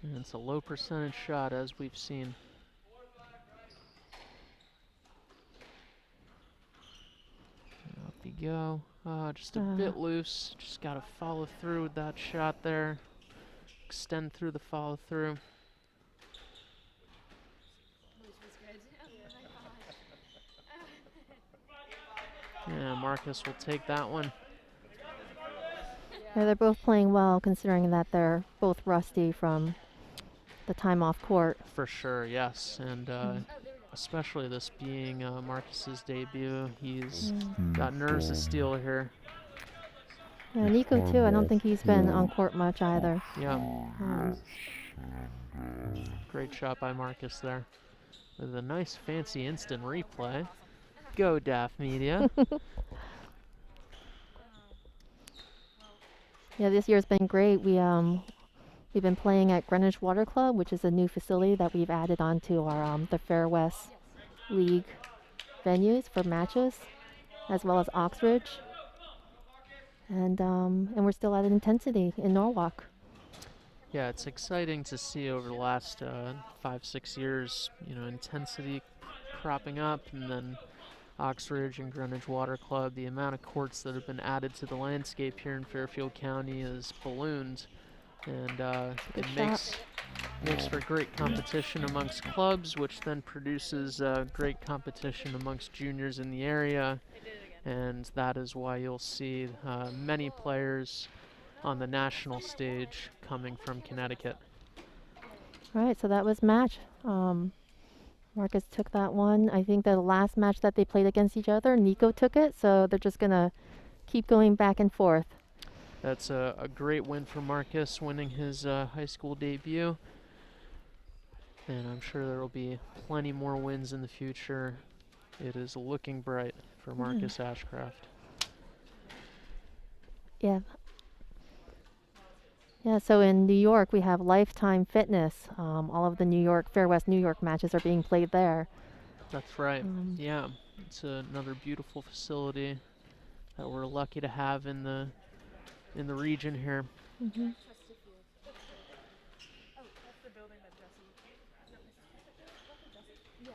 And it's a low percentage shot, as we've seen. Up you go. Just a bit loose. Just got to follow through with that shot there. Extend through the follow through. Yeah, Marcus will take that one. Yeah, they're both playing well considering that they're both rusty from the time off court. For sure, yes. And especially this being Marcus's debut, he's got nerves of steel here. Yeah, Nico too. I don't think he's been on court much either. Yeah. Great shot by Marcus there. With a nice fancy instant replay. Go DAF Media. Yeah, this year's been great. We've been playing at Greenwich Water Club, which is a new facility that we've added onto our the Fair West League venues for matches, as well as Oxbridge. And we're still at Intensity in Norwalk. Yeah, it's exciting to see over the last 5-6 years, Intensity cropping up, and then Oxridge and Greenwich Water Club. The amount of courts that have been added to the landscape here in Fairfield County is ballooned, and it makes for great competition amongst clubs, which then produces great competition amongst juniors in the area, and that is why you'll see many players on the national stage coming from Connecticut. All right, so that was match. Marcus took that one. I think the last match that they played against each other, Nico took it, so they're just going to keep going back and forth. That's a great win for Marcus, winning his high school debut. And I'm sure there will be plenty more wins in the future. It is looking bright for Marcus Ashcraft. Yeah. Yeah, so in New York, we have Lifetime Fitness. All of the New York, Fair West New York matches are being played there. That's right. Yeah, it's another beautiful facility that we're lucky to have in the region here. Mm-hmm.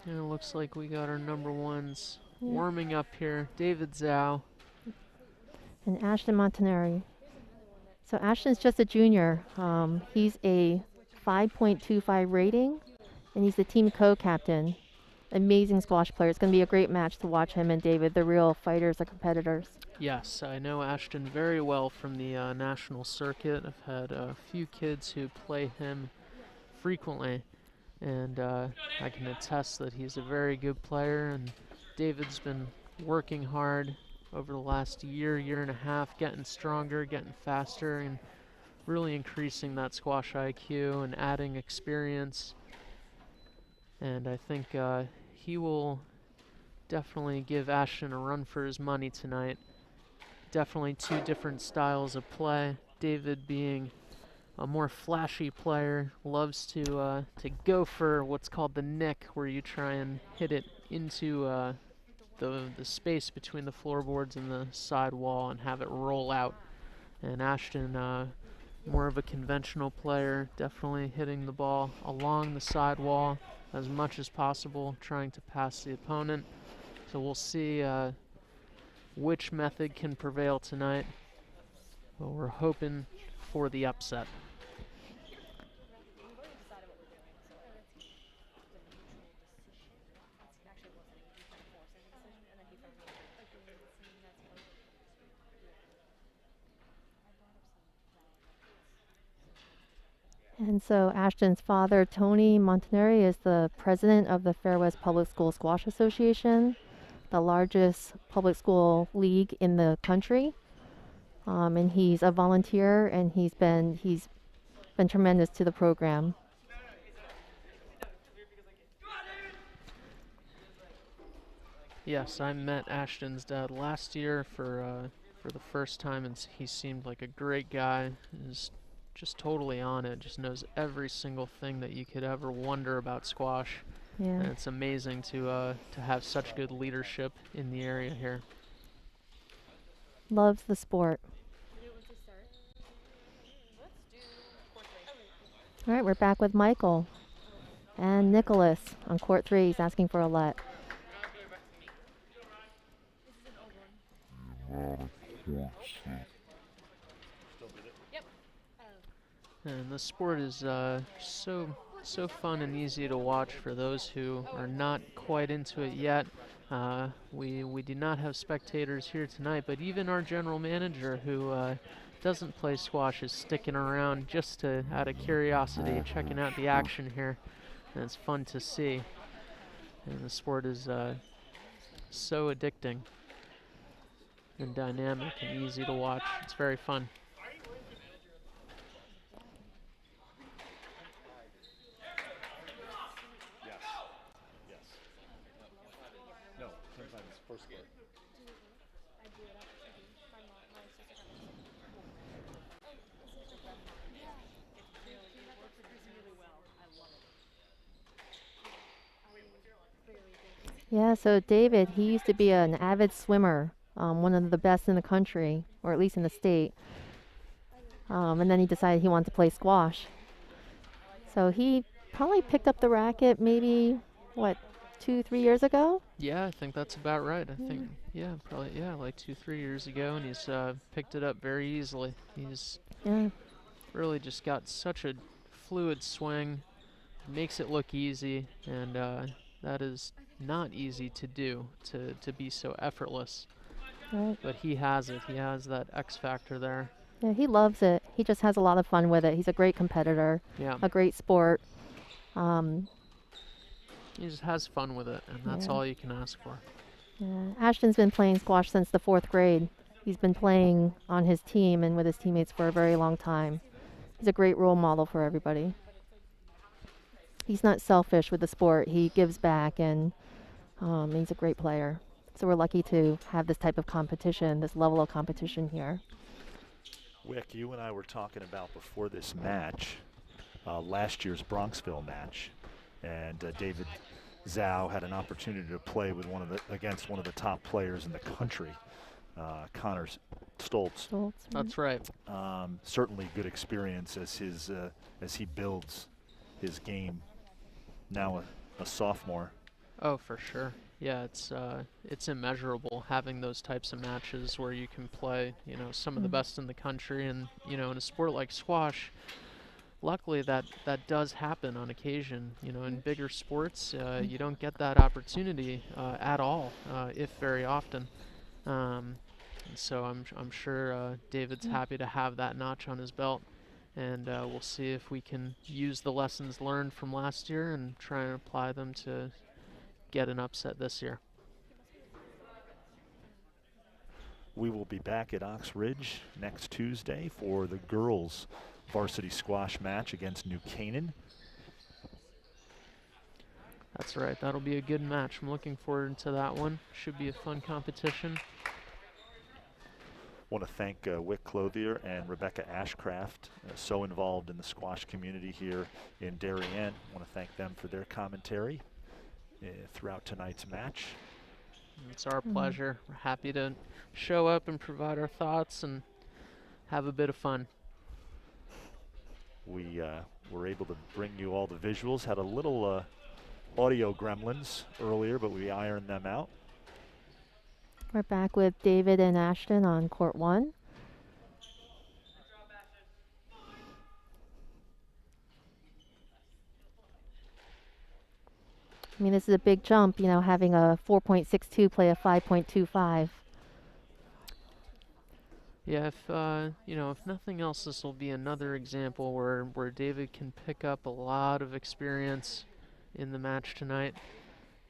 And it looks like we got our number ones warming up here. David Zhao. And Ashton Montanari. So Ashton's just a junior. He's a 5.25 rating, and he's the team co-captain. Amazing squash player. It's going to be a great match to watch him and David, the real fighters, the competitors. Yes, I know Ashton very well from the national circuit. I've had a few kids who play him frequently, and I can attest that he's a very good player, and David's been working hard over the last year and a half, getting stronger, getting faster, and really increasing that squash IQ and adding experience. And I think he will definitely give Ashton a run for his money tonight. Definitely two different styles of play. David being a more flashy player, loves to go for what's called the nick, where you try and hit it into the space between the floorboards and the side wall and have it roll out. And Ashton, more of a conventional player, definitely hitting the ball along the side wall as much as possible, trying to pass the opponent. So we'll see which method can prevail tonight. Well, we're hoping for the upset. And so Ashton's father, Tony Montanari, is the president of the Fair West Public School Squash Association, the largest public school league in the country. And he's a volunteer, and he's been tremendous to the program. Yes, I met Ashton's dad last year for the first time, and he seemed like a great guy. He's just totally on it, just knows every single thing that you could ever wonder about squash. Yeah. And it's amazing to have such good leadership in the area here. Loves the sport. All right, we're back with Michael and Nicholas on court 3. He's asking for a let. And the sport is so fun and easy to watch for those who are not quite into it yet. We do not have spectators here tonight, but even our general manager, who doesn't play squash, is sticking around just out of curiosity, checking out the action here. And it's fun to see. And the sport is so addicting and dynamic and easy to watch. It's very fun. Yeah, so David, he used to be an avid swimmer, one of the best in the country, or at least in the state. And then he decided he wanted to play squash. So he probably picked up the racket maybe, 2-3 years ago. Yeah, I think that's about right. I think, yeah, probably, yeah, like 2-3 years ago, and he's picked it up very easily. He's really just got such a fluid swing, makes it look easy, and that is not easy to do, to be so effortless. Right. But he has it. He has that X factor there. Yeah, he loves it. He just has a lot of fun with it. He's a great competitor. Yeah. A great sport. He just has fun with it, and that's all you can ask for. Yeah. Ashton's been playing squash since the 4th grade. He's been playing on his team and with his teammates for a very long time. He's a great role model for everybody. He's not selfish with the sport. He gives back, and he's a great player. So we're lucky to have this type of competition, this level of competition here. Wick, you and I were talking about before this match, last year's Bronxville match, and David Zhao had an opportunity to play with against one of the top players in the country, Connor Stoltz. That's right. Certainly good experience as he builds his game. Now a sophomore. Oh, for sure. Yeah, it's immeasurable having those types of matches where you can play, some of the best in the country, and in a sport like squash, luckily that does happen on occasion. In bigger sports, you don't get that opportunity at all, if very often. And so I'm sure David's happy to have that notch on his belt, and we'll see if we can use the lessons learned from last year and try and apply them to get an upset this year. We will be back at Ox Ridge next Tuesday for the girls' varsity squash match against New Canaan. That's right. That'll be a good match. I'm looking forward to that one. Should be a fun competition. Want to thank Wick Clothier and Rebecca Ashcraft, so involved in the squash community here in Darien. Want to thank them for their commentary throughout tonight's match. It's our pleasure. We're happy to show up and provide our thoughts and have a bit of fun. We were able to bring you all the visuals. Had a little audio gremlins earlier, but we ironed them out. We're back with David and Ashton on court 1. I mean, this is a big jump, having a 4.62 play a 5.25. Yeah, if nothing else, this will be another example where David can pick up a lot of experience in the match tonight.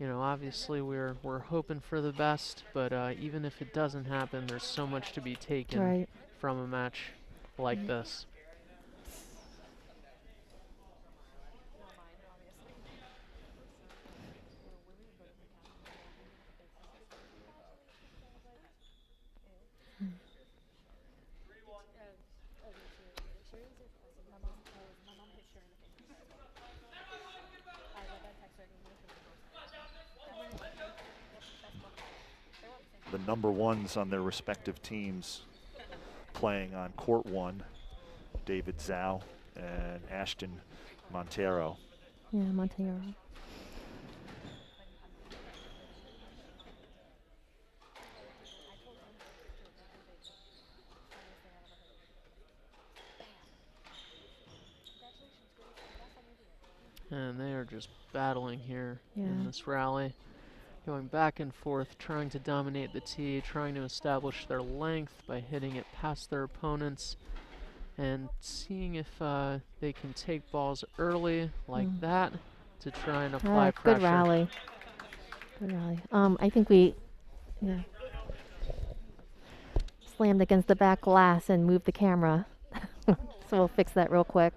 Obviously we're hoping for the best, but even if it doesn't happen, there's so much to be taken from a match like this. The number ones on their respective teams playing on court 1, David Zhao and Ashton Montero. Yeah, Montero. And they are just battling here in this rally. Going back and forth, trying to dominate the tee, trying to establish their length by hitting it past their opponents, and seeing if they can take balls early like that to try and apply pressure. Good rally. Good rally. I think we slammed against the back glass and moved the camera. So we'll fix that real quick.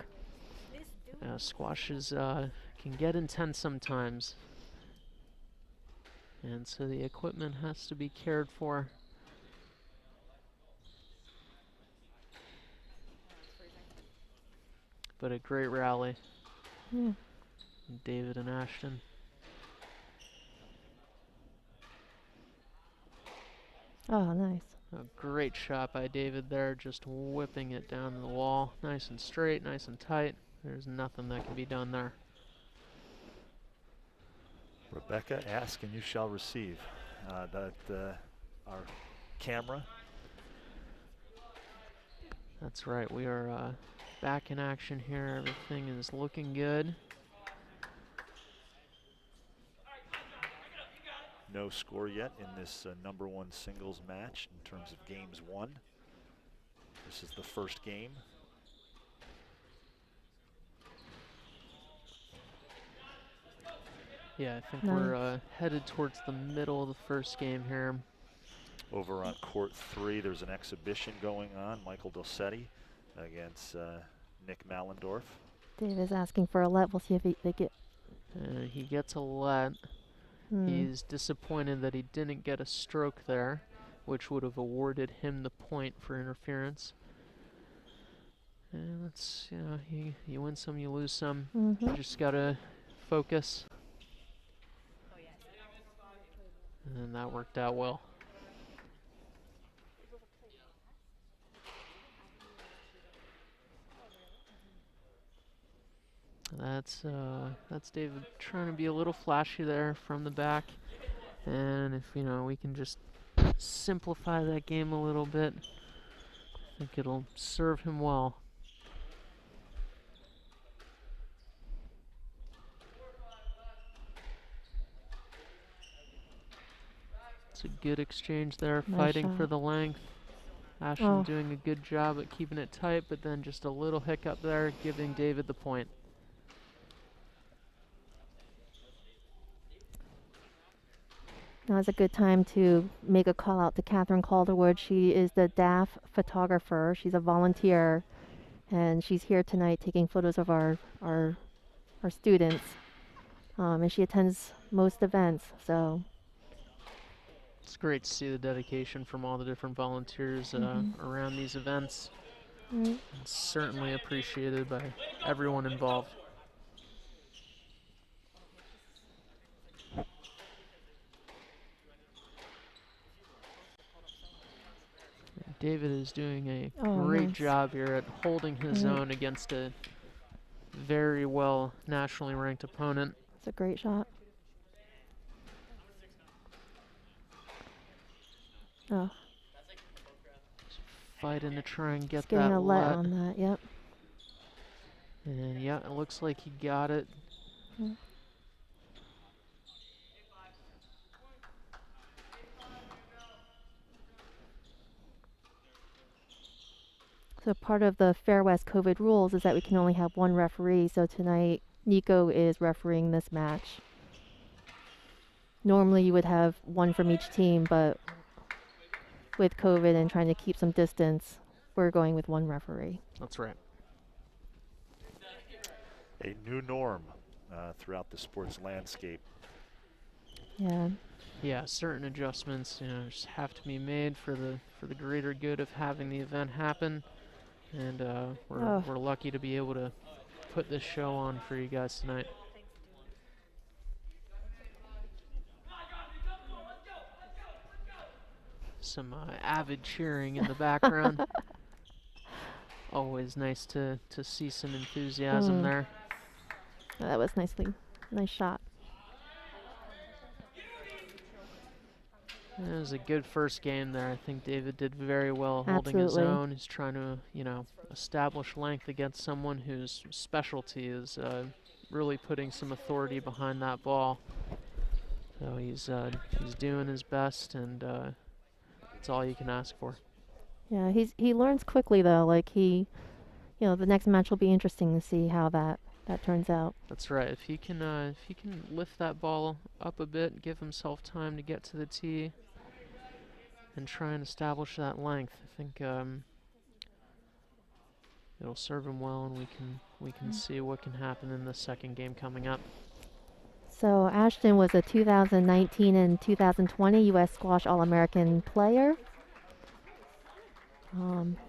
Squashes can get intense sometimes. And so the equipment has to be cared for. But a great rally. David and Ashton. Oh, nice. A great shot by David there, just whipping it down the wall. Nice and straight, nice and tight. There's nothing that can be done there. Rebecca, ask and you shall receive. Our camera. That's right. We are back in action here. Everything is looking good. No score yet in this #1 singles match in terms of games won. This is the first game. Yeah, I think we're headed towards the middle of the first game here. Over on court 3, there's an exhibition going on. Michael Dossetti against Nick Mallendorf. Dave is asking for a let. We'll see if they get. He gets a let. He's disappointed that he didn't get a stroke there, which would have awarded him the point for interference. And that's, you know, you win some, you lose some. You just gotta focus. And that worked out well. That's David trying to be a little flashy there from the back, and if we can just simplify that game a little bit, I think it'll serve him well. It's a good exchange there, Nice fighting shot. for the length. Ashton doing a good job at keeping it tight, but then just a little hiccup there, giving David the point. Now is a good time to make a call out to Catherine Calderwood. She is the DAF photographer. She's a volunteer, and she's here tonight taking photos of our students. And she attends most events, so. It's great to see the dedication from all the different volunteers around these events. It's certainly appreciated by everyone involved. David is doing a great job here at holding his own against a very well nationally ranked opponent. It's a great shot. Oh. Fighting to try and get Getting that a let on that, yep. And yeah, it looks like he got it. So part of the Fair West COVID rules is that we can only have one referee. So tonight, Nico is refereeing this match. Normally you would have one from each team, but with COVID and trying to keep some distance, we're going with one referee. That's right. A new norm throughout the sports landscape. Yeah. Yeah, certain adjustments, just have to be made for the greater good of having the event happen. And we're lucky to be able to put this show on for you guys tonight. Some avid cheering in the background. Always nice to see some enthusiasm there. That was nice shot. It was a good first game there. I think David did very well holding his own. He's trying to, establish length against someone whose specialty is really putting some authority behind that ball. So he's doing his best, and that's all you can ask for. Yeah, he learns quickly though. Like the next match will be interesting to see how that turns out. That's right. If he can lift that ball up a bit, give himself time to get to the tee, and try and establish that length, I think it'll serve him well, and we can see what can happen in the second game coming up. So Ashton was a 2019 and 2020 U.S. Squash All-American player.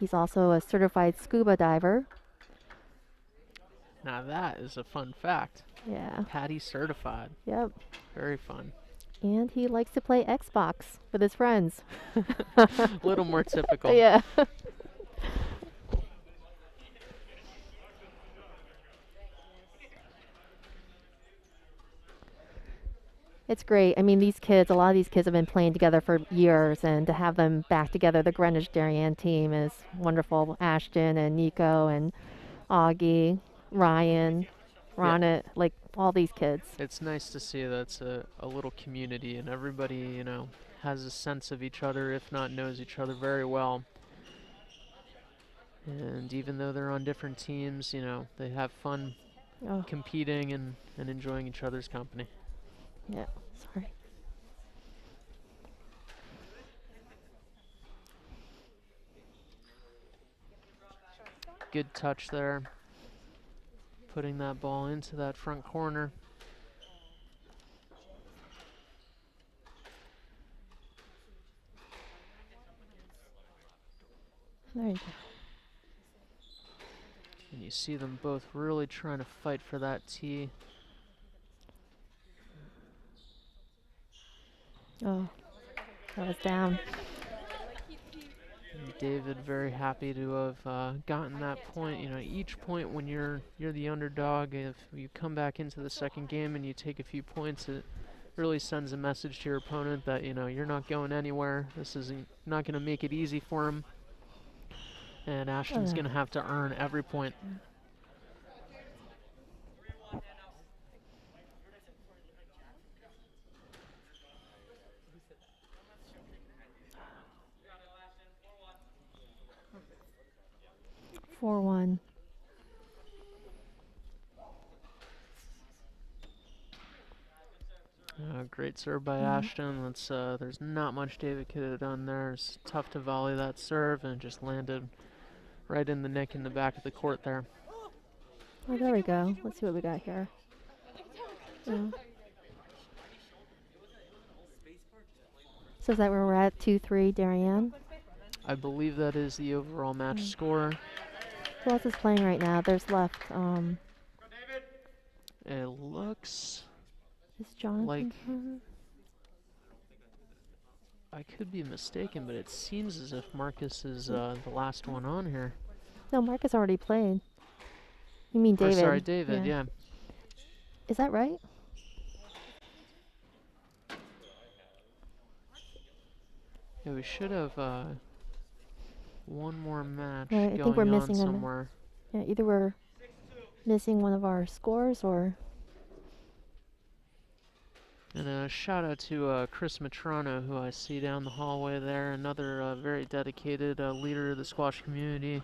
He's also a certified scuba diver. Now that is a fun fact. Yeah. Patty certified. Yep. Very fun. And he likes to play Xbox with his friends. A little more typical. Yeah. It's great. I mean, these kids, a lot of these kids have been playing together for years, and to have them back together, the Greenwich Darien team is wonderful. Ashton and Nico and Augie, Ryan, Ronit, like all these kids. It's nice to see that's a little community and everybody, you know, has a sense of each other, if not knows each other very well. And even though they're on different teams, you know, they have fun competing and enjoying each other's company. Yeah, sorry. Good touch there. Putting that ball into that front corner. There you go. And you see them both really trying to fight for that tee. Oh, that was down. And David very happy to have gotten that point. You know, each point when you're the underdog, if you come back into the second game and you take a few points, it really sends a message to your opponent that, you know, you're not going anywhere. This is not going to make it easy for him. And Ashton's going to have to earn every point. Four one. Great serve by Ashton. That's there's not much David could have done there. It's tough to volley that serve, and it just landed right in the nick in the back of the court there. Oh, there we go. Let's see what we got here. Yeah. So is that where we're at? 2-3 Darien? I believe that is the overall match score. Who else is playing right now? There's left. It looks Is Jonathan? like I could be mistaken, but it seems as if Marcus is the last one on here. No, Marcus already played. You mean Or David? sorry, David. Yeah. Is that right? Yeah, we should have one more match Right, I going think we're on missing somewhere. Yeah, either we're missing one of our scores or. And a shout out to Chris Matrano, who I see down the hallway there, another very dedicated leader of the squash community.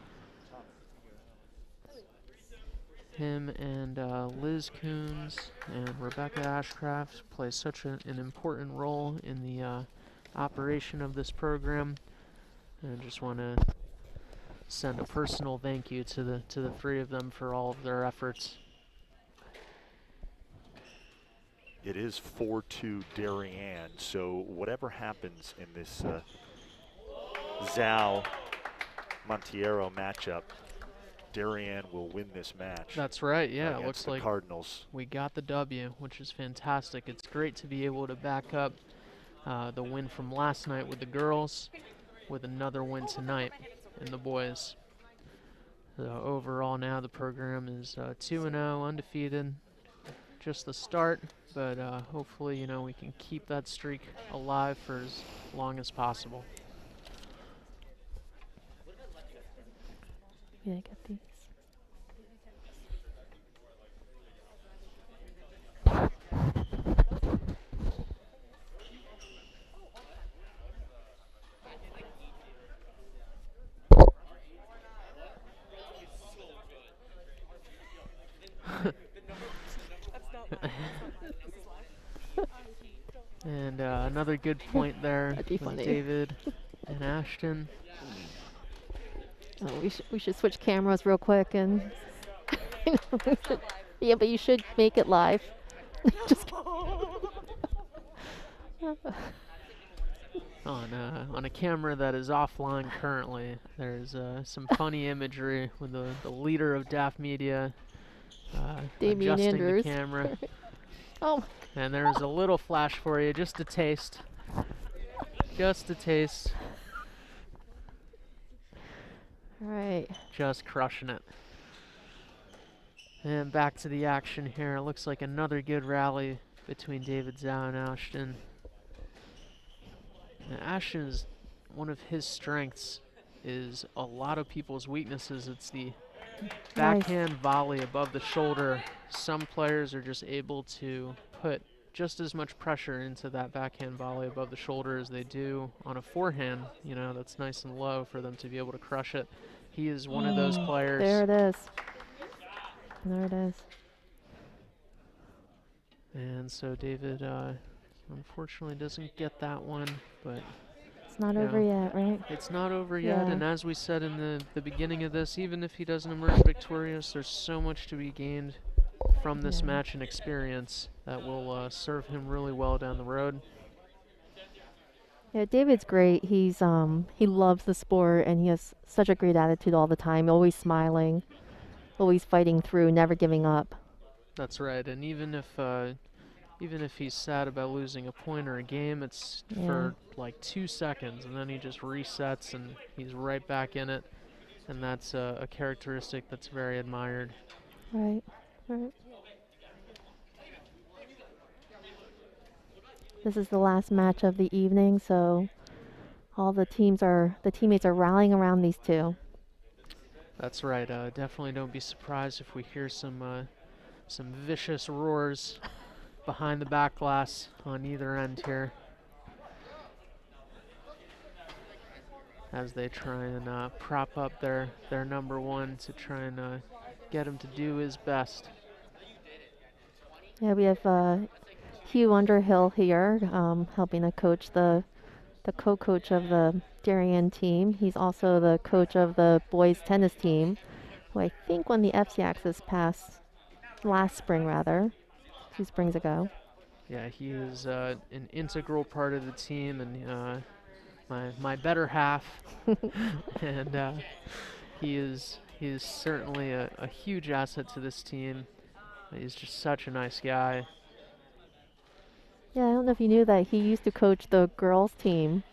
Him and Liz Coons and Rebecca Ashcraft play such an important role in the operation of this program. And I just want to send a personal thank you to the three of them for all of their efforts. It is 4-2 Darien, so whatever happens in this Zhao-Monteiro matchup, Darien will win this match. That's right, yeah. It Looks looks like Cardinals. we got the W, which is fantastic. It's great to be able to back up the win from last night with the girls with another win tonight in the boys. So overall now the program is 2-0, undefeated. Just the start, but hopefully, you know, we can keep that streak alive for as long as possible. Yeah, I get these. And another good point there That'd be with funny. David and Ashton. Oh, we should switch cameras real quick and. Yeah, but you should make it live. Just kidding. On a camera that is offline currently, there's some funny imagery with the leader of DAF Media Damian adjusting Andrews. the camera. Oh. And there's a little flash for you, just a taste. Just a taste. All right. Just crushing it. And back to the action here. It looks like another good rally between David Zhao and Ashton. And Ashton is one of his strengths is a lot of people's weaknesses. It's the backhand volley above the shoulder. Some players are just able to put just as much pressure into that backhand volley above the shoulder as they do on a forehand, you know, that's nice and low for them to be able to crush it. He is one of those players. There it is. There it is. And so David unfortunately doesn't get that one, but it's not over yet, right? It's not over yet, and as we said in the beginning of this, even if he doesn't emerge victorious, there's so much to be gained from this match and experience that will serve him really well down the road. Yeah, David's great. He's he loves the sport, and he has such a great attitude all the time. Always smiling, always fighting through, never giving up. That's right, and even if he's sad about losing a point or a game, it's for like 2 seconds, and then he just resets and he's right back in it, and that's a characteristic that's very admired. Right, right. This is the last match of the evening, so all the teammates are rallying around these two. That's right. Definitely don't be surprised if we hear some vicious roars behind the back glass on either end here, as they try and prop up their number one to try and get him to do his best. Yeah, we have Hugh Underhill here, helping to coach the co-coach of the Darien team. He's also the coach of the boys tennis team, who I think won the FCX this last spring, rather, 2 springs ago. Yeah, he is an integral part of the team, and my better half, and he is certainly a huge asset to this team. He's just such a nice guy. Yeah, I don't know if you knew that he used to coach the girls team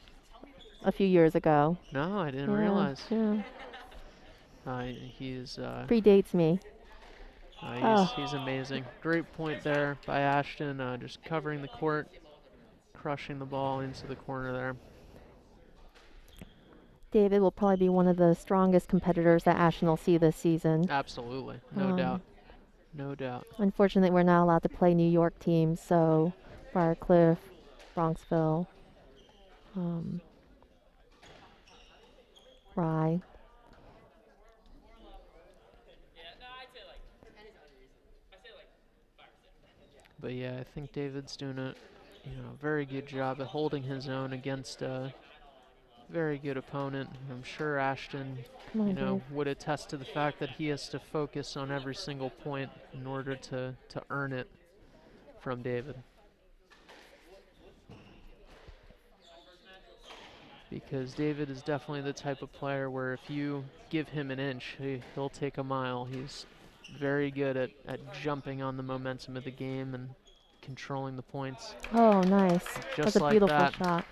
a few years ago. No, I didn't realize. Yeah. He's predates me. He's amazing. Great point there by Ashton, just covering the court, crushing the ball into the corner there. David will probably be one of the strongest competitors that Ashton will see this season. Absolutely, no doubt. No doubt. Unfortunately, we're not allowed to play New York teams, so Briarcliff, Bronxville, Rye. But yeah, I think David's doing a very good job at holding his own against a very good opponent. I'm sure Ashton, would attest to the fact that he has to focus on every single point in order to earn it from David. Because David is definitely the type of player where if you give him an inch, he'll take a mile. He's very good at jumping on the momentum of the game and controlling the points. Oh, nice. Just That's a like beautiful that. shot.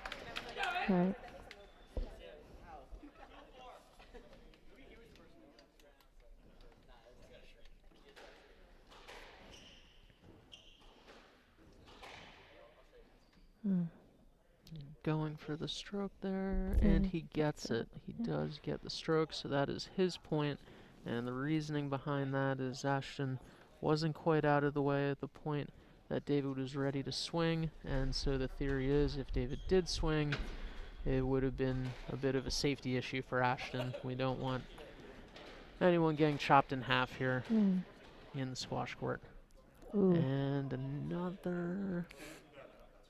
Right. Going for the stroke there, and he gets it. He does get the stroke, so that is his point. And the reasoning behind that is Ashton wasn't quite out of the way at the point that David was ready to swing, and so the theory is if David did swing, it would have been a bit of a safety issue for Ashton. We don't want anyone getting chopped in half here in the squash court. Ooh. And another...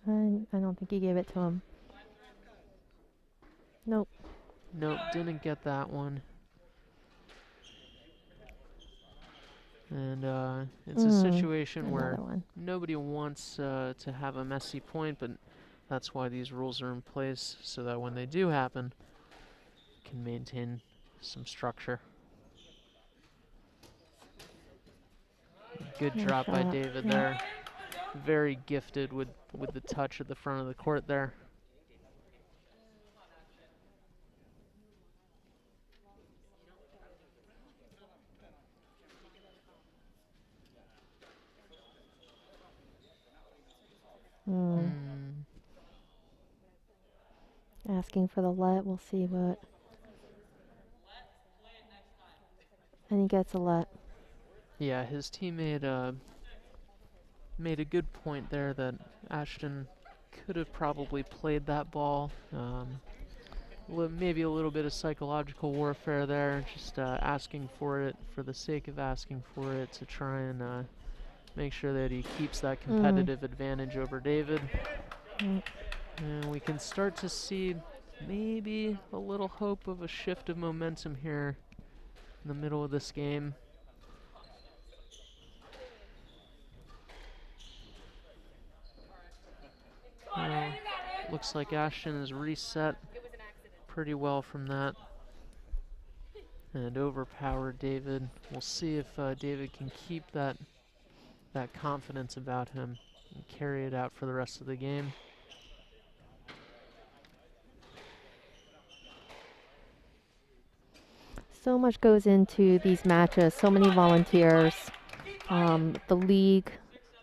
I don't think he gave it to him. Nope. Nope, didn't get that one. And it's a situation where nobody wants to have a messy point, but that's why these rules are in place, so that when they do happen, can maintain some structure. Good drop by David there. Very gifted with the touch at the front of the court there. Asking for the let. We'll see what. And he gets a let. Yeah, his teammate made a good point there that Ashton could have probably played that ball. Maybe a little bit of psychological warfare there, just asking for it for the sake of asking for it to try and make sure that he keeps that competitive advantage over David. And we can start to see maybe a little hope of a shift of momentum here in the middle of this game. Looks like Ashton is reset pretty well from that and overpowered David. We'll see if David can keep that confidence about him and carry it out for the rest of the game. So much goes into these matches, so many volunteers, the league,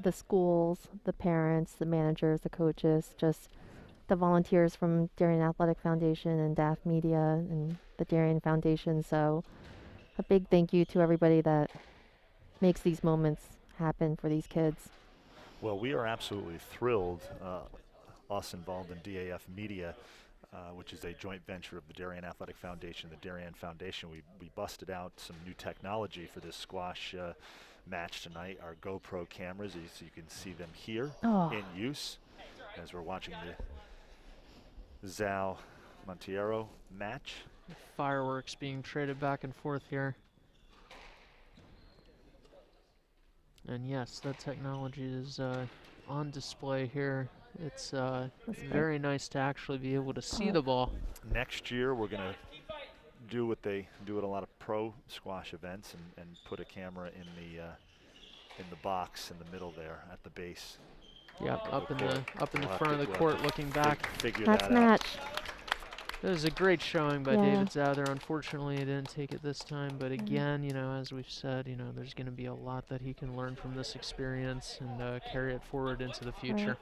the schools, the parents, the managers, the coaches, just the volunteers from Darien Athletic Foundation and DAF Media and the Darien Foundation. So a big thank you to everybody that makes these moments happen for these kids. Well, we are absolutely thrilled, us involved in DAF Media, which is a joint venture of the Darien Athletic Foundation, the Darien Foundation. We busted out some new technology for this squash match tonight. Our GoPro cameras, so you can see them here in use as we're watching the Zhao Monteiro match. Fireworks being traded back and forth here. And yes, that technology is on display here. It's very nice to actually be able to see the ball. Next year, we're going to do what they do at a lot of pro squash events and put a camera in the box in the middle there at the base. Yep, up in the front of the court, looking back. Figure That's that match. It was a great showing by David Zhao there. Unfortunately, he didn't take it this time. But again, you know, as we've said, you know, there's going to be a lot that he can learn from this experience and carry it forward into the future.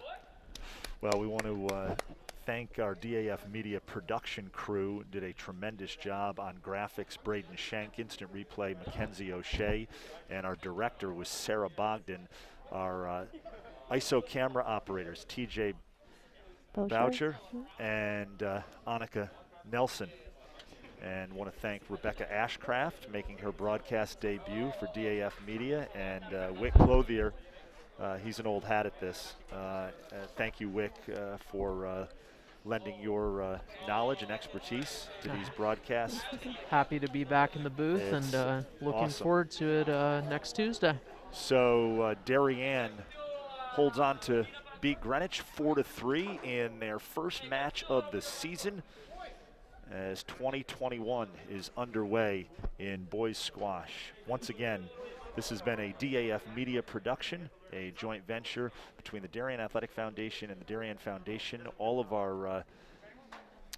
Well, we want to thank our DAF Media production crew. Did a tremendous job on graphics. Braden Shank, instant replay, Mackenzie O'Shea, and our director was Sarah Bogdan. Our ISO camera operators, TJ Boucher and Annika Nelson. And want to thank Rebecca Ashcraft making her broadcast debut for DAF Media, and Wick Clothier. He's an old hat at this. Thank you, Wick, for lending your knowledge and expertise to these broadcasts. Happy to be back in the booth and looking forward to it next Tuesday. So Darien holds on to beat Greenwich 4-3 in their first match of the season as 2021 is underway in boys squash. Once again, this has been a DAF Media production, a joint venture between the Darien Athletic Foundation and the Darien Foundation. All of our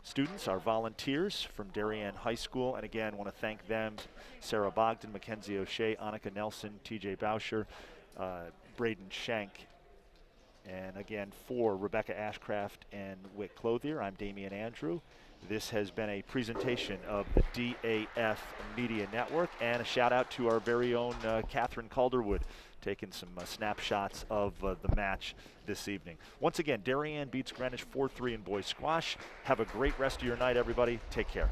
students, our volunteers from Darien High School, and again, want to thank them, Sarah Bogdan, Mackenzie O'Shea, Annika Nelson, TJ Boucher, Braden Shank. And again, for Rebecca Ashcraft and Wick Clothier, I'm Damian Andrew. This has been a presentation of the DAF Media Network, and a shout out to our very own Catherine Calderwood, taking some snapshots of the match this evening. Once again, Darien beats Greenwich 4-3 in boys squash. Have a great rest of your night, everybody. Take care.